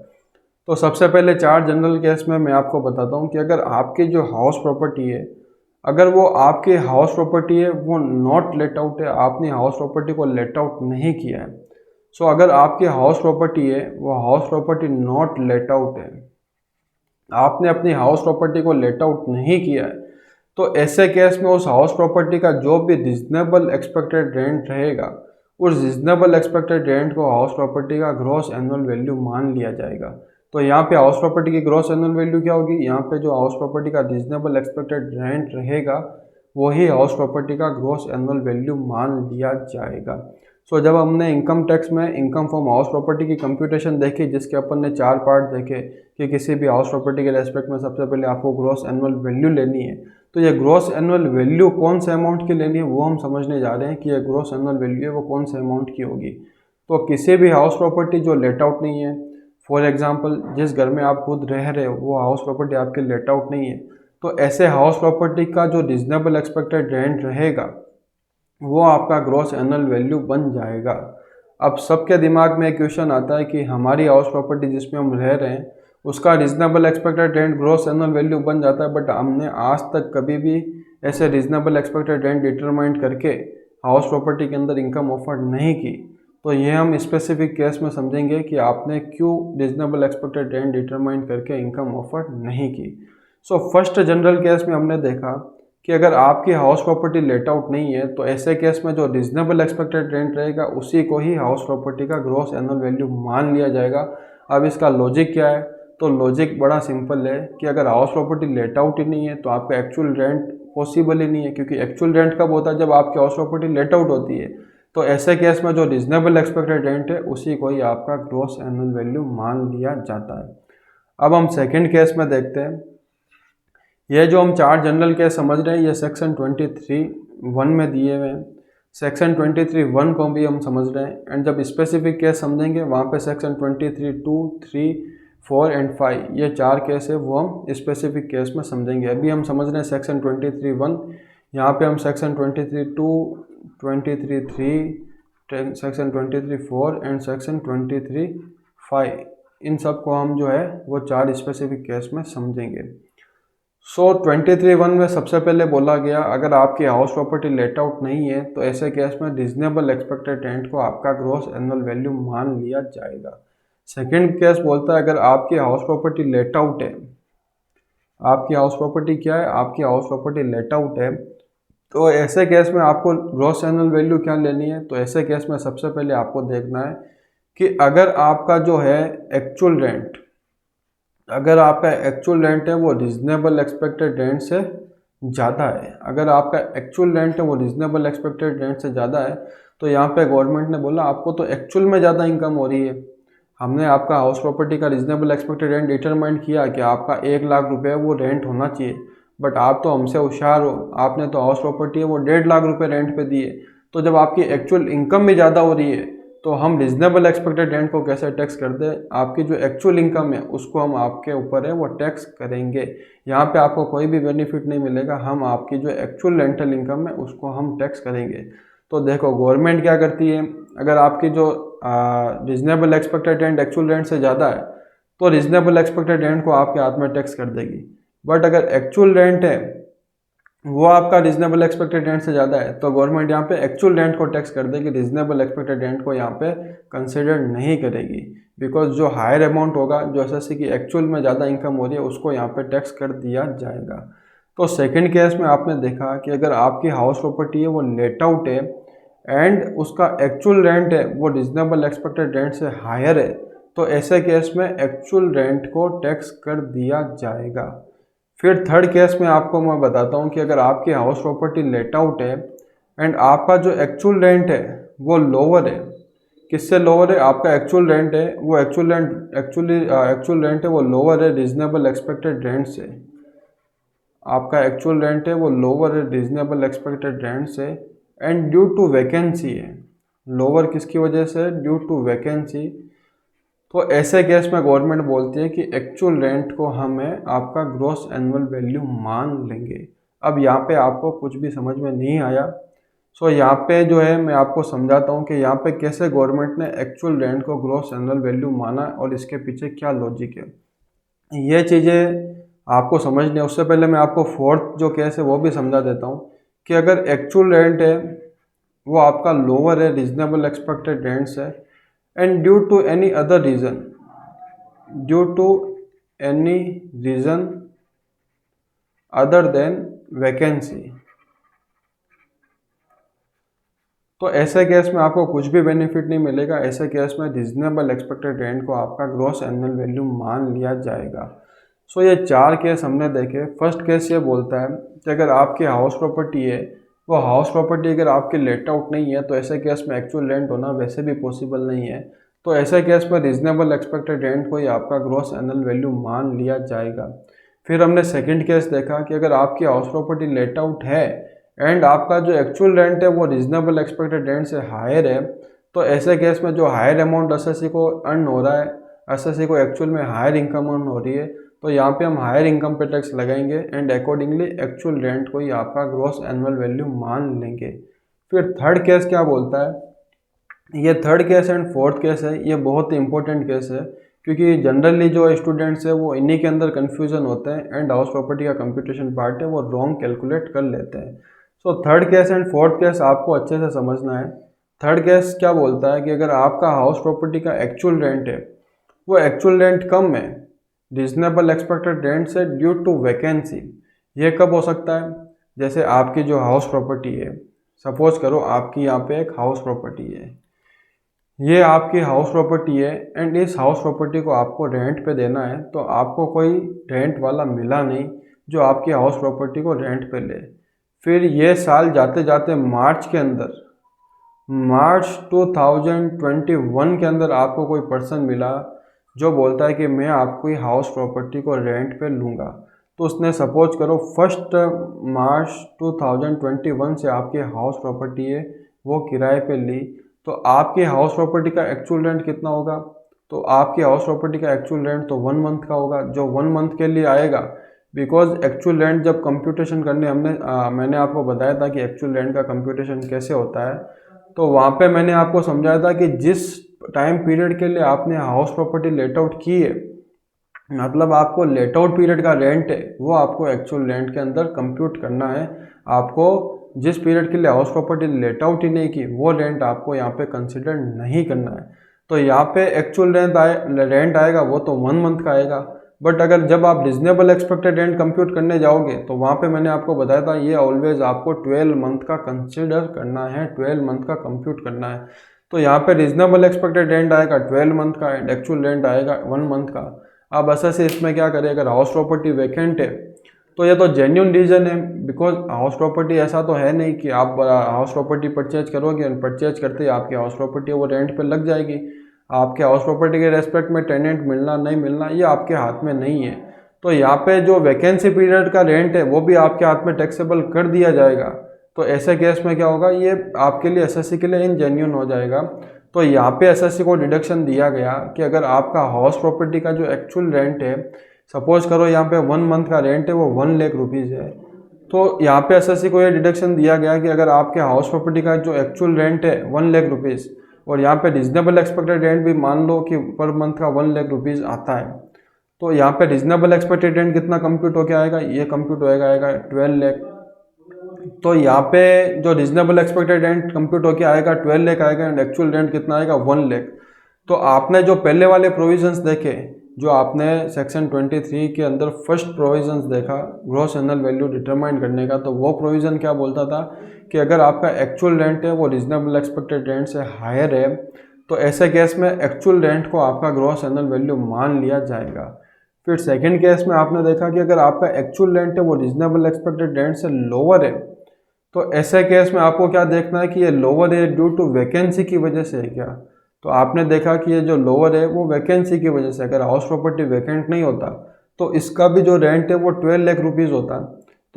तो सबसे पहले 4 जनरल केस में मैं आपको बताता हूँ कि अगर आपकी जो हाउस प्रॉपर्टी है, अगर वो आपकी हाउस प्रॉपर्टी है वो नॉट लेट आउट है, आपने हाउस प्रॉपर्टी को लेट आउट नहीं किया है। सो अगर आपकी हाउस प्रॉपर्टी है वो house property not let out है, आपने अपनी हाउस प्रॉपर्टी को लेट आउट नहीं किया है, तो ऐसे केस में उस हाउस प्रॉपर्टी का जो भी रीजनेबल एक्सपेक्टेड रेंट रहेगा उस रीजनेबल एक्सपेक्टेड रेंट को हाउस प्रॉपर्टी का ग्रॉस एनुअल वैल्यू मान लिया जाएगा। तो यहाँ पे हाउस प्रॉपर्टी की ग्रॉस एनुअल वैल्यू क्या होगी, यहाँ पे जो हाउस प्रॉपर्टी का रीजनेबल एक्सपेक्टेड रेंट रहेगा वही हाउस प्रॉपर्टी का ग्रॉस एनुअल वैल्यू मान लिया जाएगा। सो जब हमने इनकम टैक्स में इनकम फ्रॉम हाउस प्रॉपर्टी की कंप्यूटेशन देखी, जिसके अपन ने 4 पार्ट देखे कि किसी भी हाउस प्रॉपर्टी के रेस्पेक्ट में सबसे पहले आपको ग्रॉस एनुअल वैल्यू लेनी है, तो ये ग्रॉस एनुअल वैल्यू कौन से अमाउंट की लेनी है वो हम समझने जा रहे हैं कि ये ग्रॉस एनुअल वैल्यू है वो कौन से अमाउंट की होगी। तो किसी भी हाउस प्रॉपर्टी जो लेट आउट नहीं है, फॉर एग्जांपल जिस घर में आप खुद रह रहे हो वो हाउस प्रॉपर्टी आपके लेट आउट नहीं है, तो ऐसे हाउस प्रॉपर्टी का जो रीजनेबल एक्सपेक्टेड रेंट रहेगा वो आपका ग्रॉस एनुअल वैल्यू बन जाएगा। अब सबके दिमाग में एक क्वेश्चन आता है कि हमारी हाउस प्रॉपर्टी जिसमें हम रह रहे हैं उसका reasonable expected rent gross annual value बन जाता है, बट हमने आज तक कभी भी ऐसे रीजनेबल एक्सपेक्टेड रेंट डिटरमाइन करके हाउस प्रॉपर्टी के अंदर इनकम ऑफर नहीं की। तो ये हम स्पेसिफिक केस में समझेंगे कि आपने क्यों रीजनेबल एक्सपेक्टेड रेंट डिटरमाइन करके इनकम ऑफर नहीं की। सो फर्स्ट जनरल केस में हमने देखा कि अगर आपकी हाउस प्रॉपर्टी लेट आउट नहीं है तो ऐसे केस में जो रीजनेबल एक्सपेक्टेड रेंट रहेगा उसी को ही हाउस प्रॉपर्टी का ग्रॉस एनुअल वैल्यू मान लिया जाएगा। अब इसका लॉजिक क्या है, तो लॉजिक बड़ा सिंपल है कि अगर हाउस प्रॉपर्टी लेट आउट ही नहीं है तो आपका एक्चुअल रेंट पॉसिबल ही नहीं है, क्योंकि एक्चुअल रेंट कब होता है, जब आपकी हाउस प्रॉपर्टी लेट आउट होती है। तो ऐसे केस में जो रीजनेबल एक्सपेक्टेड रेंट है उसी को ही आपका ग्रॉस एनुअल वैल्यू मान लिया जाता है। अब हम सेकेंड केस में देखते हैं। ये जो हम 4 जनरल केस समझ रहे हैं ये सेक्शन 23(1) में दिए हुए हैं। सेक्शन 23(1) को भी हम समझ रहे हैं एंड जब स्पेसिफिक केस समझेंगे वहाँ पे सेक्शन 23(2), 3, 4 एंड 5 ये 4 केस है वो हम स्पेसिफिक केस में समझेंगे। अभी हम समझ रहे हैं सेक्शन 23(1), यहाँ पे हम सेक्शन 23(2), 23(3), सेक्शन 23(4) एंड सेक्शन 23(5) इन सब को हम जो है वो 4 स्पेसिफिक केस में समझेंगे। सो 23(1) में सबसे पहले बोला गया अगर आपकी हाउस प्रॉपर्टी लेट आउट नहीं है तो ऐसे केस में रीजनेबल एक्सपेक्टेड रेंट को आपका ग्रॉस एनुअल वैल्यू मान लिया जाएगा। सेकंड केस बोलता है अगर आपकी हाउस प्रॉपर्टी लेट आउट है, आपकी हाउस प्रॉपर्टी क्या है, आपकी हाउस प्रॉपर्टी लेट आउट है, तो ऐसे केस में आपको ग्रॉस एनुअल वैल्यू क्या लेनी है। तो ऐसे केस में सबसे पहले आपको देखना है कि अगर आपका जो है एक्चुअल रेंट, अगर आपका एक्चुअल रेंट है वो रीजनेबल एक्सपेक्टेड रेंट से ज़्यादा है, अगर आपका एक्चुअल रेंट है वो रीजनेबल एक्सपेक्टेड रेंट से ज़्यादा है, तो यहाँ पे गवर्नमेंट ने बोला आपको तो एक्चुअल में ज़्यादा इनकम हो रही है, हमने आपका हाउस प्रॉपर्टी का रीजनेबल एक्सपेक्टेड रेंट डिटरमाइन किया कि आपका 1 लाख रुपये वो रेंट होना चाहिए, बट आप तो हमसे होशियार हो, आपने तो हाउस प्रॉपर्टी है वो 1.5 लाख रुपये रेंट पे दिए। तो जब आपकी एक्चुअल इनकम भी ज़्यादा हो रही है तो हम रीजनेबल एक्सपेक्टेड रेंट को कैसे टैक्स कर दें, आपकी जो एक्चुअल इनकम है उसको हम आपके ऊपर है वो टैक्स करेंगे। यहाँ पे आपको कोई भी बेनिफिट नहीं मिलेगा, हम आपकी जो एक्चुअल रेंटल इनकम है उसको हम टैक्स करेंगे। तो देखो गवर्नमेंट क्या करती है, अगर आपकी जो reasonable expected rent actual rent से ज़्यादा है तो रीजनेबल एक्सपेक्टेड रेंट को आपके हाथ में टैक्स कर देगी, बट अगर एक्चुअल रेंट है वो आपका रीजनेबल एक्सपेक्टेड रेंट से ज़्यादा है तो गवर्नमेंट यहाँ पे एक्चुअल रेंट को टैक्स कर देगी, रीजनेबल एक्सपेक्टेड रेंट को यहाँ पे कंसिडर नहीं करेगी, बिकॉज जो हायर अमाउंट होगा, जो जैसे कि एक्चुअल में ज़्यादा इनकम हो रही है उसको यहाँ पे टैक्स कर दिया जाएगा। तो सेकेंड केस में आपने देखा कि अगर आपकी हाउस प्रॉपर्टी है वो लेट आउट है एंड उसका एक्चुअल रेंट है वो रीजनेबल एक्सपेक्टेड रेंट से हायर है, तो ऐसे केस में एक्चुअल रेंट को टैक्स कर दिया जाएगा। फिर थर्ड केस में आपको मैं बताता हूँ कि अगर आपकी हाउस प्रॉपर्टी लेट आउट है एंड आपका जो एक्चुअल रेंट है वो लोअर है। किससे लोअर है? आपका एक्चुअल रेंट है वो एक्चुअल रेंट है वो लोअर है रीजनेबल एक्सपेक्टेड रेंट से। आपका एक्चुअल रेंट है वो लोअर है रीजनेबल एक्सपेक्टेड रेंट से एंड ड्यू टू वैकेंसी है। लोअर किसकी वजह से? Due to vacancy. तो ऐसे केस में गवर्नमेंट बोलती है कि एक्चुअल रेंट को हमें आपका ग्रॉस एनुअल वैल्यू मान लेंगे। अब यहाँ पे आपको कुछ भी समझ में नहीं आया, सो यहाँ पे जो है मैं आपको समझाता हूँ कि यहाँ पे कैसे गवर्नमेंट ने एक्चुअल रेंट को ग्रॉस एनुअल वैल्यू माना और इसके पीछे क्या लॉजिक है। ये चीज़ें आपको समझनी है। उससे पहले मैं आपको फोर्थ जो केस है वो भी समझा देता हूँ कि अगर एक्चुअल रेंट है वो आपका लोअर है रीजनेबल एक्सपेक्टेड रेंट से and due to any reason other than vacancy, तो ऐसे केस में आपको कुछ भी बेनिफिट नहीं मिलेगा। ऐसे केस में रीजनेबल एक्सपेक्टेड रेंट को आपका ग्रॉस एनुअल वैल्यू मान लिया जाएगा। सो ये 4 केस हमने देखे। फर्स्ट केस ये बोलता है कि अगर आपकी हाउस प्रॉपर्टी है वो हाउस प्रॉपर्टी अगर आपकी लेट आउट नहीं है तो ऐसे केस में एक्चुअल रेंट होना वैसे भी पॉसिबल नहीं है। तो ऐसे केस में रीजनेबल एक्सपेक्टेड रेंट को ही आपका ग्रॉस एनुअल वैल्यू मान लिया जाएगा। फिर हमने सेकंड केस देखा कि अगर आपकी हाउस प्रॉपर्टी लेट आउट है एंड आपका जो एक्चुअल रेंट है वो रीजनेबल एक्सपेक्टेड रेंट से हायर है, तो ऐसे केस में जो हायर अमाउंट एसएससी को अर्न हो रहा है, एसएससी को एक्चुअल में हायर इनकम अर्न हो रही है, तो यहाँ पे हम हायर इनकम पे टैक्स लगाएंगे एंड अकॉर्डिंगली एक्चुअल रेंट को ही आपका ग्रॉस एनुअल वैल्यू मान लेंगे। फिर थर्ड केस क्या बोलता है? ये third case and fourth case है, ये बहुत ही इंपॉर्टेंट केस है क्योंकि जनरली जो स्टूडेंट्स है वो इन्हीं के अंदर कन्फ्यूजन होते हैं एंड हाउस प्रॉपर्टी का कंप्यूटेशन पार्ट है वो रॉन्ग कैलकुलेट कर लेते हैं। So third case and fourth case आपको अच्छे से समझना है। थर्ड केस क्या बोलता है कि अगर आपका हाउस प्रॉपर्टी का एक्चुअल रेंट है वो एक्चुअल रेंट कम है रीजनेबल एक्सपेक्टेड रेंट से ड्यू टू वैकेंसी। ये कब हो सकता है? जैसे आपकी जो हाउस प्रॉपर्टी है, सपोज करो आपकी यहाँ पे एक हाउस प्रॉपर्टी है, ये आपकी हाउस प्रॉपर्टी है एंड इस हाउस प्रॉपर्टी को आपको रेंट पे देना है, तो आपको कोई रेंट वाला मिला नहीं जो आपकी हाउस प्रॉपर्टी को रेंट पे ले। फिर ये साल जाते जाते मार्च 2021 के अंदर आपको कोई पर्सन मिला जो बोलता है कि मैं आपकी हाउस प्रॉपर्टी को रेंट पे लूँगा। तो उसने सपोज करो 1 मार्च 2021 से आपकी हाउस प्रॉपर्टी है वो किराए पे ली, तो आपकी हाउस प्रॉपर्टी का एक्चुअल रेंट कितना होगा? तो आपकी हाउस प्रॉपर्टी का एक्चुअल रेंट तो 1 मंथ का होगा, जो 1 मंथ के लिए आएगा। बिकॉज एक्चुअल रेंट जब कंप्यूटेशन करने मैंने आपको बताया था कि एक्चुअल रेंट का कंप्यूटेशन कैसे होता है, तो वहाँ पे मैंने आपको समझाया था कि जिस टाइम पीरियड के लिए आपने हाउस प्रॉपर्टी लेट आउट की है, मतलब आपको लेट आउट पीरियड का रेंट है वो आपको एक्चुअल रेंट के अंदर कंप्यूट करना है। आपको जिस पीरियड के लिए हाउस प्रॉपर्टी लेट आउट ही नहीं की वो रेंट आपको यहाँ पे कंसिडर नहीं करना है। तो यहाँ पे एक्चुअल रेंट आएगा वो तो 1 मंथ का आएगा, बट अगर जब आप रिजनेबल एक्सपेक्टेड रेंट कंप्यूट करने जाओगे तो वहाँ पे मैंने आपको बताया था ये ऑलवेज आपको 12 मंथ का कंसिडर करना है, 12 मंथ का कंप्यूट करना है। तो यहाँ पे रिजनेबल एक्सपेक्टेड रेंट आएगा 12 मंथ का एंड एक्चुअल रेंट आएगा 1 मंथ का। अब ऐसा से इसमें क्या करें, अगर हाउस प्रॉपर्टी वैकेंट है तो ये तो जेन्युइन रीज़न है, बिकॉज हाउस प्रॉपर्टी ऐसा तो है नहीं कि आप हाउस प्रॉपर्टी परचेज करोगे और परचेज करते ही आपकी हाउस प्रॉपर्टी वो रेंट पे लग जाएगी। आपके हाउस प्रॉपर्टी के रेस्पेक्ट में टेनेंट मिलना नहीं मिलना ये आपके हाथ में नहीं है। तो यहाँ पे जो वैकेंसी पीरियड का रेंट है वो भी आपके हाथ में टैक्सेबल कर दिया जाएगा। तो ऐसे केस में क्या होगा, ये आपके लिए एसएससी के लिए इनजेन्युइन हो जाएगा। तो यहाँ पे एसएससी को डिडक्शन दिया गया कि अगर आपका हाउस प्रॉपर्टी का जो एक्चुअल रेंट है, सपोज करो यहाँ पे 1 मंथ का रेंट है वो 1 लाख रुपीज़ है, तो यहाँ पे एसएससी को ये डिडक्शन दिया गया कि अगर आपके हाउस प्रॉपर्टी का जो एक्चुअल रेंट है 1 लाख रुपीज़ और यहाँ पे रिजनेबल एक्सपेक्टेड रेंट भी मान लो कि पर मंथ का 1 लाख रुपीज़ आता है, तो यहाँ पे रिजनेबल एक्सपेक्टेड रेंट कितना कंप्यूट होकर आएगा, ये कंप्यूट आएगा 12 लाख। तो यहाँ पे जो रिजनेबल एक्सपेक्टेड रेंट कंप्यूट होकर आएगा 12 लाख आएगा एंड एक्चुअल रेंट कितना आएगा 1 लाख। तो आपने जो पहले वाले प्रोविजंस देखे, जो आपने सेक्शन 23 के अंदर फर्स्ट प्रोविजंस देखा ग्रॉस एनुअल वैल्यू डिटरमाइन करने का, तो वो प्रोविज़न क्या बोलता था कि अगर आपका एक्चुअल रेंट है वो रिजनेबल एक्सपेक्टेड रेंट से हायर है तो ऐसे केस में एक्चुअल रेंट को आपका ग्रॉस एनुअल वैल्यू मान लिया जाएगा। फिर सेकंड केस में आपने देखा कि अगर आपका एक्चुअल रेंट है वो रीजनेबल एक्सपेक्टेड रेंट से लोअर है, तो ऐसे केस में आपको क्या देखना है कि ये लोअर है ड्यू टू वैकेंसी की वजह से है क्या। तो आपने देखा कि ये जो लोअर है वो वैकेंसी की वजह से, अगर हाउस प्रॉपर्टी वैकेंट नहीं होता तो इसका भी जो रेंट है वो 12 लाख रुपीज़ होता।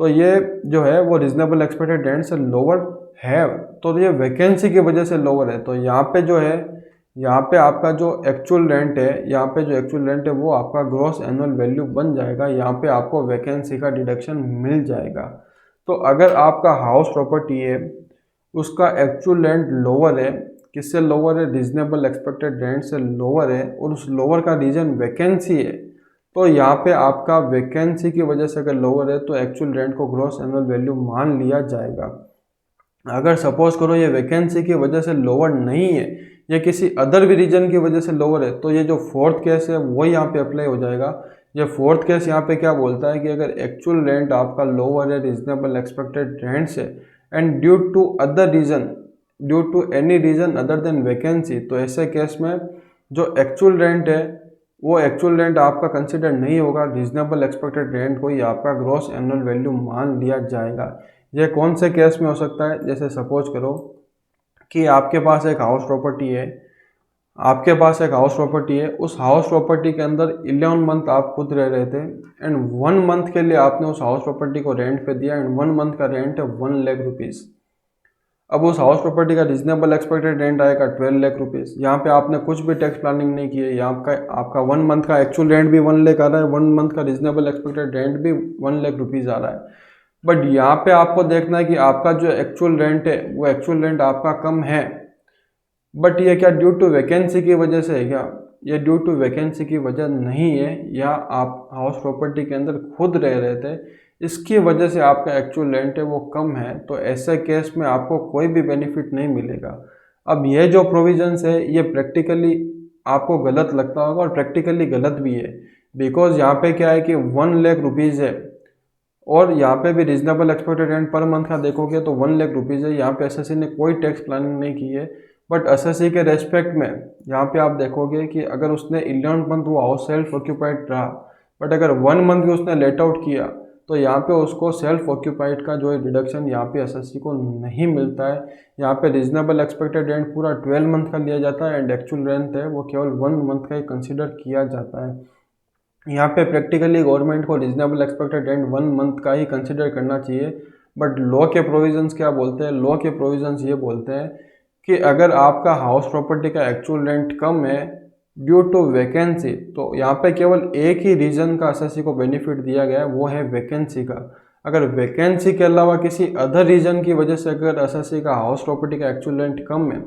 तो ये जो है वो रीजनेबल एक्सपेक्टेड रेंट से लोअर है, तो ये वैकेंसी की वजह से लोअर है। तो यहाँ पे जो है, यहाँ पे आपका जो एक्चुअल रेंट है, यहाँ पे जो एक्चुअल रेंट है वो आपका ग्रॉस एनुअल वैल्यू बन जाएगा। यहाँ पे आपको वैकेंसी का डिडक्शन मिल जाएगा। तो अगर आपका हाउस प्रॉपर्टी है उसका एक्चुअल रेंट लोअर है, किससे लोअर है, रीजनेबल एक्सपेक्टेड रेंट से लोअर है, और उस लोअर का रीज़न वैकेंसी है, तो यहाँ पे आपका वैकेंसी की वजह से अगर लोअर है तो एक्चुअल रेंट को ग्रॉस एनुअल वैल्यू मान लिया जाएगा। अगर सपोज करो ये वैकेंसी की वजह से लोअर नहीं है या किसी अदर भी रीजन की वजह से लोअर है, तो ये जो फोर्थ केस है वो यहाँ पे अप्लाई हो जाएगा। ये फोर्थ केस यहाँ पे क्या बोलता है कि अगर एक्चुअल रेंट आपका लोअर है रीजनेबल एक्सपेक्टेड रेंट से and due to other reason, due to any reason other than vacancy, तो ऐसे केस में जो एक्चुअल रेंट है वो एक्चुअल रेंट आपका कंसिडर नहीं होगा, रीजनेबल एक्सपेक्टेड रेंट को ही आपका ग्रॉस एनुअल वैल्यू मान लिया जाएगा। यह कौन से केस में हो सकता है, जैसे सपोज करो कि आपके पास एक हाउस प्रॉपर्टी है, आपके पास एक हाउस प्रॉपर्टी है, उस हाउस प्रॉपर्टी के अंदर 11 मंथ आप खुद रह रहे थे एंड 1 मंथ के लिए आपने उस हाउस प्रॉपर्टी को रेंट पे दिया एंड 1 मंथ का रेंट है 1 लाख रुपीज़। अब उस हाउस प्रॉपर्टी का रीजनेबल एक्सपेक्टेड रेंट आएगा 12 लाख रुपीज़। यहाँ पे आपने कुछ भी टैक्स प्लानिंग नहीं की है, यहाँ का आपका 1 मंथ का एक्चुअल रेंट भी 1 लाख आ रहा है, 1 मंथ का रीजनेबल एक्सपेक्टेड रेंट भी 1 लाख रुपीज़ आ रहा है। बट यहाँ पे आपको देखना है कि आपका जो एक्चुअल रेंट है वो एक्चुअल रेंट आपका कम है, बट ये क्या ड्यू टू वैकेंसी की वजह से है क्या, ये ड्यू टू वैकेंसी की वजह नहीं है, या आप हाउस प्रॉपर्टी के अंदर खुद रह रहे थे इसकी वजह से आपका एक्चुअल रेंट है वो कम है, तो ऐसे केस में आपको कोई भी बेनिफिट नहीं मिलेगा। अब ये जो प्रोविजंस है ये प्रैक्टिकली आपको गलत लगता होगा और प्रैक्टिकली गलत भी है, बिकॉज यहाँ पे क्या है कि 1 लाख रुपीज़ है और यहाँ पे भी reasonable expected rent per month का देखोगे तो 1 लाख रुपीज़ है। यहाँ पे एसएससी ने कोई टैक्स प्लानिंग नहीं की है, बट एसएससी के रेस्पेक्ट में यहाँ पे आप देखोगे कि अगर उसने 11 मंथ वो हाउस सेल्फ ऑक्यूपाइड रहा, बट अगर 1 मंथ भी उसने लेट आउट किया तो यहाँ पे उसको सेल्फ ऑक्यूपाइड का जो है डिडक्शन यहाँ पे एसएससी को नहीं मिलता है। यहाँ पे रीजनेबल एक्सपेक्टेड रेंट पूरा 12 मंथ का लिया जाता है एंड एक्चुअल रेंट है वो केवल 1 मंथ का ही कंसिडर किया जाता है। यहाँ पे प्रैक्टिकली गवर्नमेंट को रीजनेबल एक्सपेक्टेड रेंट 1 मंथ का ही कंसिडर करना चाहिए, बट लॉ के प्रोविजंस क्या बोलते हैं, लॉ के प्रोविजंस ये बोलते हैं कि अगर आपका हाउस प्रॉपर्टी का एक्चुअल रेंट कम है ड्यू टू वैकेंसी, तो यहाँ पे केवल एक ही रीज़न का एसएससी को बेनिफिट दिया गया है, वो है वैकेंसी का। अगर वैकेंसी के अलावा किसी अदर रीज़न की वजह से अगर एसएससी का हाउस प्रॉपर्टी का एक्चुअल रेंट कम है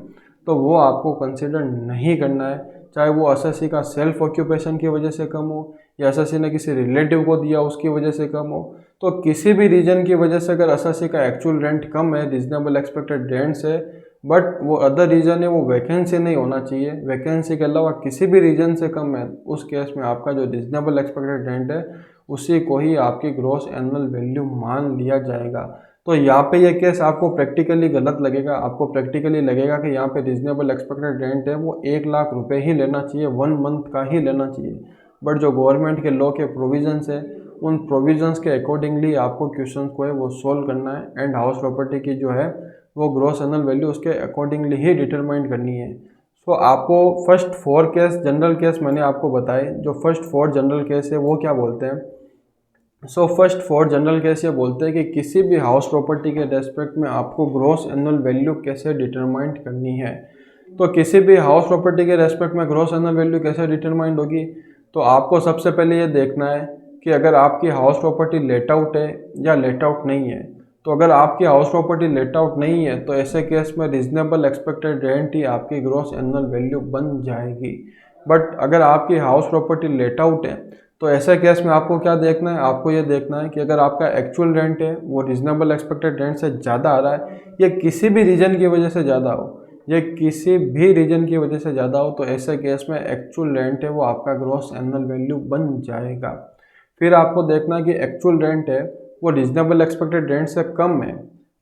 तो वो आपको कंसिडर नहीं करना है, चाहे वो एसएससी का सेल्फ ऑक्यूपेशन की वजह से कम हो या एसएससी ने किसी रिलेटिव को दिया उसकी वजह से कम हो। तो किसी भी रीजन की वजह से अगर एसएससी का एक्चुअल रेंट कम है रीजनेबल एक्सपेक्टेड रेंट से, बट वो अदर रीजन है वो वैकेंसी नहीं होना चाहिए, वैकेंसी के अलावा किसी भी रीजन से कम है, उस केस में आपका जो रीजनेबल एक्सपेक्टेड रेंट है उसी को ही आपकी ग्रॉस एनुअल वैल्यू मान लिया जाएगा। तो यहाँ पे ये केस आपको प्रैक्टिकली गलत लगेगा, आपको प्रैक्टिकली लगेगा कि यहाँ पे रीजनेबल एक्सपेक्टेड रेंट है वो 1 लाख रुपए ही लेना चाहिए, 1 मंथ का ही लेना चाहिए। बट जो गवर्नमेंट के लॉ के प्रोविजंस है उन प्रोविजंस के अकॉर्डिंगली आपको क्वेश्चन को है वो सोल्व करना है एंड हाउस प्रॉपर्टी की जो है वो ग्रॉस एनुअल वैल्यू उसके अकॉर्डिंगली ही डिटरमाइन करनी है। सो आपको फर्स्ट 4 केस जनरल केस मैंने आपको बताए, जो फर्स्ट 4 जनरल केस है वो क्या बोलते हैं। सो फर्स्ट 4 जनरल केस ये बोलते हैं कि किसी भी हाउस प्रॉपर्टी के रेस्पेक्ट में आपको ग्रॉस एनुअल वैल्यू कैसे डिटरमाइन करनी है। तो किसी भी हाउस प्रॉपर्टी के रेस्पेक्ट में ग्रॉस एनुअल वैल्यू कैसे डिटरमाइंड होगी, तो आपको सबसे पहले ये देखना है कि अगर आपकी हाउस प्रॉपर्टी लेट आउट है या लेट आउट नहीं है। तो अगर आपकी हाउस प्रॉपर्टी लेट आउट नहीं है तो ऐसे केस में रीजनेबल एक्सपेक्टेड रेंट ही आपकी ग्रॉस एनुअल वैल्यू बन जाएगी। बट अगर आपकी हाउस प्रॉपर्टी लेट आउट है तो ऐसे केस में आपको क्या देखना है, आपको ये देखना है कि अगर आपका एक्चुअल रेंट है वो रीजनेबल एक्सपेक्टेड रेंट से ज़्यादा आ रहा है या किसी भी रीजन की वजह से ज़्यादा हो, ये किसी भी रीजन की वजह से ज़्यादा हो, तो ऐसे केस में एक्चुअल रेंट है वो आपका ग्रॉस एनुअल वैल्यू बन जाएगा। फिर आपको देखना है कि एक्चुअल रेंट है वो रीजनेबल एक्सपेक्टेड रेंट से कम है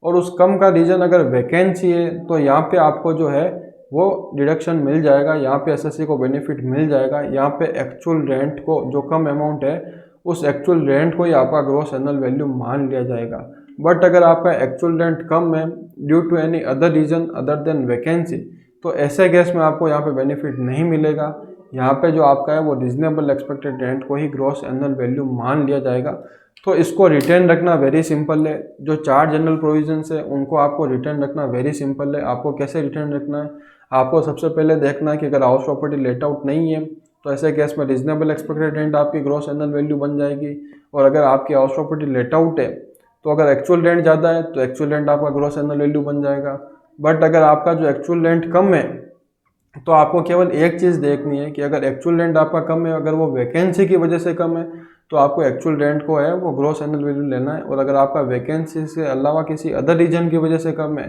और उस कम का रीज़न अगर वैकेंसी है तो यहाँ पे आपको जो है वो डिडक्शन मिल जाएगा, यहाँ पे एसएससी को बेनिफिट मिल जाएगा। यहाँ पे एक्चुअल रेंट को जो कम अमाउंट है उस एक्चुअल रेंट को ही आपका ग्रॉस एनुअल वैल्यू मान लिया जाएगा। बट अगर आपका एक्चुअल रेंट कम है due to any other reason other than vacancy, तो ऐसे केस में आपको यहाँ पे बेनिफिट नहीं मिलेगा। यहाँ पे जो आपका है वो रीजनेबल एक्सपेक्टेड रेंट को ही ग्रॉस एनुअल वैल्यू मान लिया जाएगा। तो इसको रिटर्न रखना वेरी सिंपल है। जो 4 जनरल प्रोविजंस है उनको आपको रिटर्न रखना वेरी सिंपल है। आपको कैसे रिटर्न रखना है, आपको सबसे पहले देखना है कि अगर हाउस प्रॉपर्टी लेट आउट नहीं है तो ऐसे केस में रीजनेबल एक्सपेक्टेड रेंट आपकी ग्रॉस एनुअल वैल्यू बन जाएगी। और अगर आपकी हाउस प्रॉपर्टी लेट आउट है तो अगर एक्चुअल रेंट ज़्यादा है तो एक्चुअल रेंट आपका ग्रॉस एनुअल वैल्यू बन जाएगा। बट अगर आपका जो एक्चुअल रेंट कम है तो आपको केवल एक चीज़ देखनी है कि अगर एक्चुअल रेंट आपका कम है, अगर वो वैकेंसी की वजह से कम है तो आपको एक्चुअल रेंट को है वो ग्रॉस एनुअल वैल्यू लेना है। और अगर आपका वैकेंसी से अलावा किसी अदर रीजन की वजह से कम है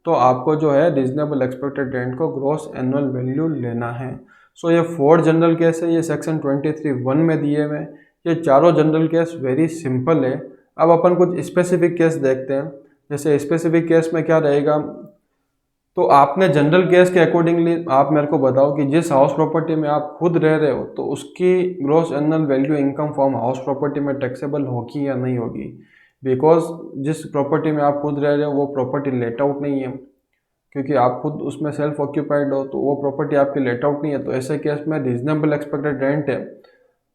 तो आपको जो है रीजनेबल एक्सपेक्टेड रेंट को ग्रॉस एनुअल वैल्यू लेना है। सो ये 4 जनरल केस है, ये सेक्शन 23(1) में दिए हुए हैं। ये चारों जनरल केस वेरी सिंपल है। अब अपन कुछ स्पेसिफिक केस देखते हैं। जैसे स्पेसिफिक केस में क्या रहेगा, तो आपने जनरल केस के अकॉर्डिंगली आप मेरे को बताओ कि जिस हाउस प्रॉपर्टी में आप खुद रह रहे हो तो उसकी gross annual value income from house property में टैक्सेबल होगी या नहीं होगी। बिकॉज जिस प्रॉपर्टी में आप खुद रह रहे हो वो प्रॉपर्टी लेट आउट नहीं है, क्योंकि आप खुद उसमें सेल्फ ऑक्यूपाइड हो तो वो प्रॉपर्टी आपकी लेट आउट नहीं है। तो ऐसे केस में रीजनेबल एक्सपेक्टेड रेंट है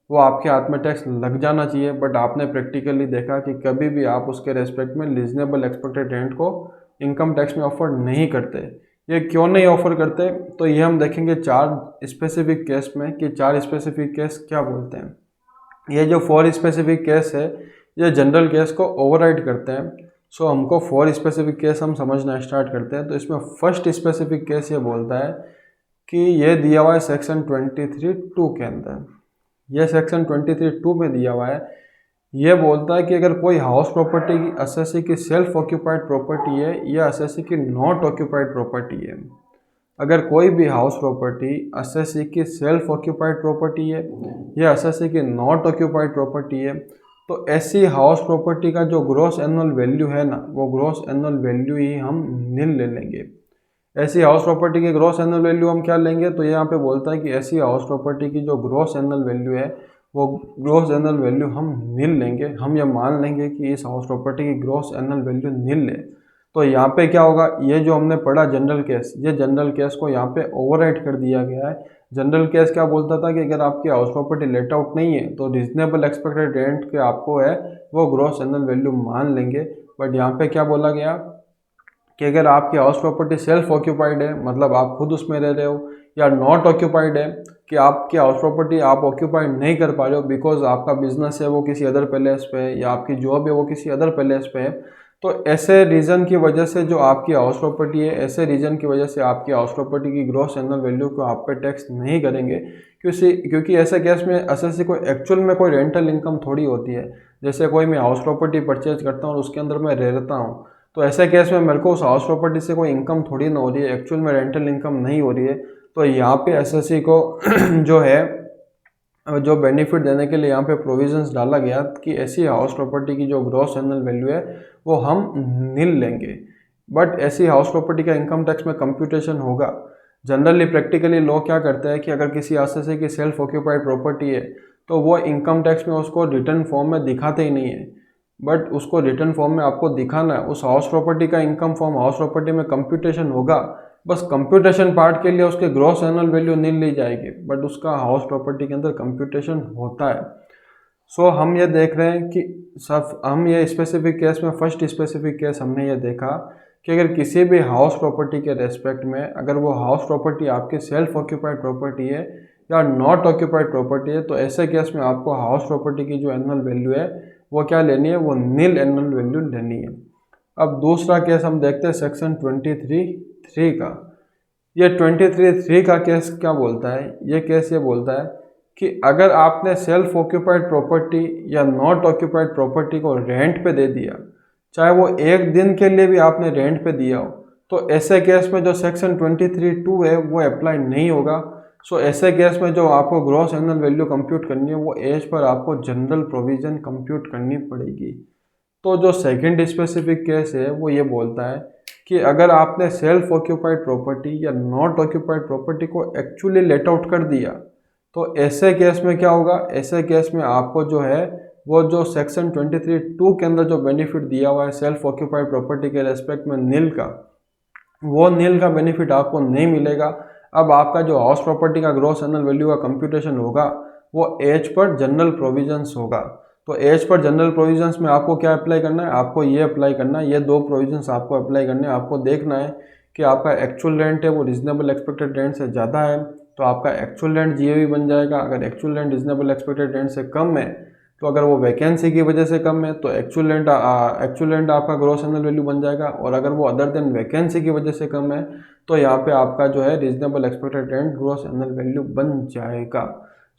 वो आपके हाथ में टैक्स लग जाना चाहिए। बट आपने प्रैक्टिकली देखा कि कभी भी आप उसके रेस्पेक्ट में रीजनेबल एक्सपेक्टेड रेंट को इनकम टैक्स में ऑफर नहीं करते। ये क्यों नहीं ऑफर करते, तो ये हम देखेंगे 4 स्पेसिफिक केस में कि 4 स्पेसिफिक केस क्या बोलते हैं। ये जो 4 स्पेसिफिक केस है ये जनरल केस को ओवरराइड करते हैं। सो हमको 4 स्पेसिफिक केस हम समझना स्टार्ट करते हैं। तो इसमें फर्स्ट स्पेसिफिक केस ये बोलता है कि ये दिया हुआ है सेक्शन 23(2) के अंदर। यह सेक्शन 23(2) में दिया हुआ है। यह बोलता है कि अगर कोई हाउस प्रॉपर्टी की एसएससी की सेल्फ ऑक्यूपाइड प्रॉपर्टी है या एसएससी की नॉट ऑक्यूपाइड प्रॉपर्टी है, अगर कोई भी हाउस प्रॉपर्टी एसएससी की सेल्फ ऑक्यूपाइड प्रॉपर्टी है या एसएससी की नॉट ऑक्यूपाइड प्रॉपर्टी है, तो ऐसी हाउस प्रॉपर्टी का जो ग्रॉस एनुअल वैल्यू है ना, वो ग्रॉस एनुअल वैल्यू ही हम नील ले लेंगे। ऐसी हाउस प्रॉपर्टी की ग्रॉस एनुअल वैल्यू हम क्या लेंगे, तो यहाँ पे बोलता है कि ऐसी हाउस प्रॉपर्टी की जो ग्रॉस एनुअल वैल्यू है वो ग्रॉस एनुअल वैल्यू हम नील लेंगे। हम ये मान लेंगे कि इस हाउस प्रॉपर्टी की ग्रॉस एनुअल वैल्यू नील है। तो यहाँ पे क्या होगा, ये जो हमने पढ़ा जनरल केस, ये जनरल केस को यहाँ पे ओवरराइड कर दिया गया है। जनरल केस क्या बोलता था कि अगर आपकी हाउस प्रॉपर्टी लेट आउट नहीं है तो रीजनेबल एक्सपेक्टेड रेंट के आपको है वो ग्रॉस एनुअल वैल्यू मान लेंगे। बट यहाँ पे क्या बोला गया कि अगर आपकी हाउस प्रॉपर्टी सेल्फ ऑक्यूपाइड है, मतलब आप खुद उसमें रह रहे हो, या नॉट ऑक्यूपाइड है कि आपकी हाउस प्रॉपर्टी आप ऑक्यूपाइड नहीं कर पा रहे हो बिकॉज आपका बिजनेस है वो किसी अदर पैलेस पे है या आपकी जॉब है वो किसी अदर पैलेस पे है, तो ऐसे रीज़न की वजह से जो आपकी हाउस प्रॉपर्टी है, ऐसे रीज़न की वजह से आपकी हाउस प्रॉपर्टी की ग्रॉस एनुअल वैल्यू को आप पे टैक्स नहीं करेंगे। क्योंकि ऐसे केस में एसएससी को एक्चुअल में कोई रेंटल इनकम थोड़ी होती है। जैसे कोई मैं हाउस प्रॉपर्टी परचेज करता हूँ और उसके अंदर मैं रहता हूँ, तो ऐसे केस में मेरे को उस हाउस प्रॉपर्टी से कोई इनकम थोड़ी ना हो रही है, एक्चुअल में रेंटल इनकम नहीं हो रही है। तो यहाँ पे एसएससी को जो है जो बेनिफिट देने के लिए यहाँ पे प्रोविजंस डाला गया कि ऐसी हाउस प्रॉपर्टी की जो ग्रॉस एनुअल वैल्यू है वो हम नील लेंगे। बट ऐसी हाउस प्रॉपर्टी का इनकम टैक्स में कंप्यूटेशन होगा। जनरली प्रैक्टिकली लोग क्या करते हैं कि अगर किसी एसएससी की सेल्फ ऑक्यूपाइड प्रॉपर्टी है तो वो इनकम टैक्स में उसको रिटर्न फॉर्म में दिखाते ही नहीं है। बट उसको रिटर्न फॉर्म में आपको दिखाना है, उस हाउस प्रॉपर्टी का इनकम फॉर्म हाउस प्रॉपर्टी में कंप्यूटेशन होगा। बस कंप्यूटेशन पार्ट के लिए उसके ग्रॉस एनुअल वैल्यू नील ली जाएगी, बट उसका हाउस प्रॉपर्टी के अंदर कंप्यूटेशन होता है। सो हम ये देख रहे हैं कि हम ये स्पेसिफिक केस में फर्स्ट स्पेसिफिक केस हमने ये देखा कि अगर किसी भी हाउस प्रॉपर्टी के रेस्पेक्ट में अगर वो हाउस प्रॉपर्टी आपकी सेल्फ ऑक्यूपाइड प्रॉपर्टी है या नॉट ऑक्यूपाइड प्रॉपर्टी है, तो ऐसे केस में आपको हाउस प्रॉपर्टी की जो एनुअल वैल्यू है वो क्या लेनी है, वो नील एनुअल वैल्यू लेनी है। अब दूसरा केस हम देखते हैं सेक्शन 23(3) का। ये 23(3) का केस क्या बोलता है, ये केस ये बोलता है कि अगर आपने सेल्फ ऑक्यूपाइड प्रॉपर्टी या नॉट ऑक्यूपाइड प्रॉपर्टी को रेंट पे दे दिया, चाहे वो एक दिन के लिए भी आपने रेंट पे दिया हो, तो ऐसे केस में जो सेक्शन 23(2) है वो अप्लाई नहीं होगा। सो ऐसे केस में जो आपको ग्रॉस एनुअल वैल्यू कंप्यूट करनी है वो एज पर आपको जनरल प्रोविज़न कंप्यूट करनी पड़ेगी। तो जो सेकंड स्पेसिफिक केस है वो ये बोलता है कि अगर आपने सेल्फ ऑक्यूपाइड प्रॉपर्टी या नॉट ऑक्यूपाइड प्रॉपर्टी को एक्चुअली लेट आउट कर दिया, तो ऐसे केस में क्या होगा, ऐसे केस में आपको जो है वो जो सेक्शन 23(2) के अंदर जो बेनिफिट दिया हुआ है सेल्फ ऑक्यूपाइड प्रॉपर्टी के रेस्पेक्ट में नील का, वो नील का बेनिफिट आपको नहीं मिलेगा। अब आपका जो हाउस प्रॉपर्टी का ग्रॉस एनुअल वैल्यू का कंप्यूटेशन होगा वो एज पर जनरल प्रोविजंस होगा। तो एज पर जनरल प्रोविजंस में आपको क्या अप्लाई करना है, आपको ये अप्लाई करना है, ये दो प्रोविजंस आपको अप्लाई करने हैं। आपको देखना है कि आपका एक्चुअल रेंट है वो रीजनेबल एक्सपेक्टेड रेंट से ज़्यादा है तो आपका एक्चुअल रेंट जीएवी बन जाएगा। अगर actual rent reasonable expected rent से कम है तो अगर वो वैकेंसी की वजह से कम है तो एक्चुअल रेंट आपका ग्रॉस एनुअल वैल्यू बन जाएगा। और अगर वो अदर देन वैकेंसी की वजह से कम है तो यहाँ पे आपका जो है reasonable expected rent gross annual value बन जाएगा।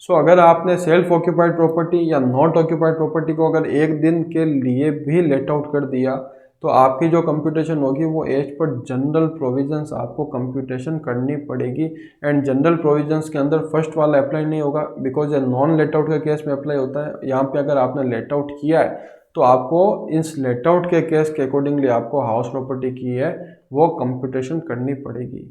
सो अगर आपने सेल्फ ऑक्यूपाइड प्रॉपर्टी या नॉट ऑक्यूपाइड प्रॉपर्टी को अगर एक दिन के लिए भी लेट आउट कर दिया तो आपकी जो कंप्यूटेशन होगी वो एज पर जनरल प्रोविजंस आपको कंप्यूटेशन करनी पड़ेगी। एंड जनरल प्रोविजंस के अंदर फर्स्ट वाला अप्लाई नहीं होगा बिकॉज ये नॉन लेट आउट के केस में अप्लाई होता है। यहाँ पे अगर आपने लेट आउट किया है तो आपको इस लेट आउट के केस के अकॉर्डिंगली आपको हाउस प्रॉपर्टी की है वो कंप्यूटेशन करनी पड़ेगी।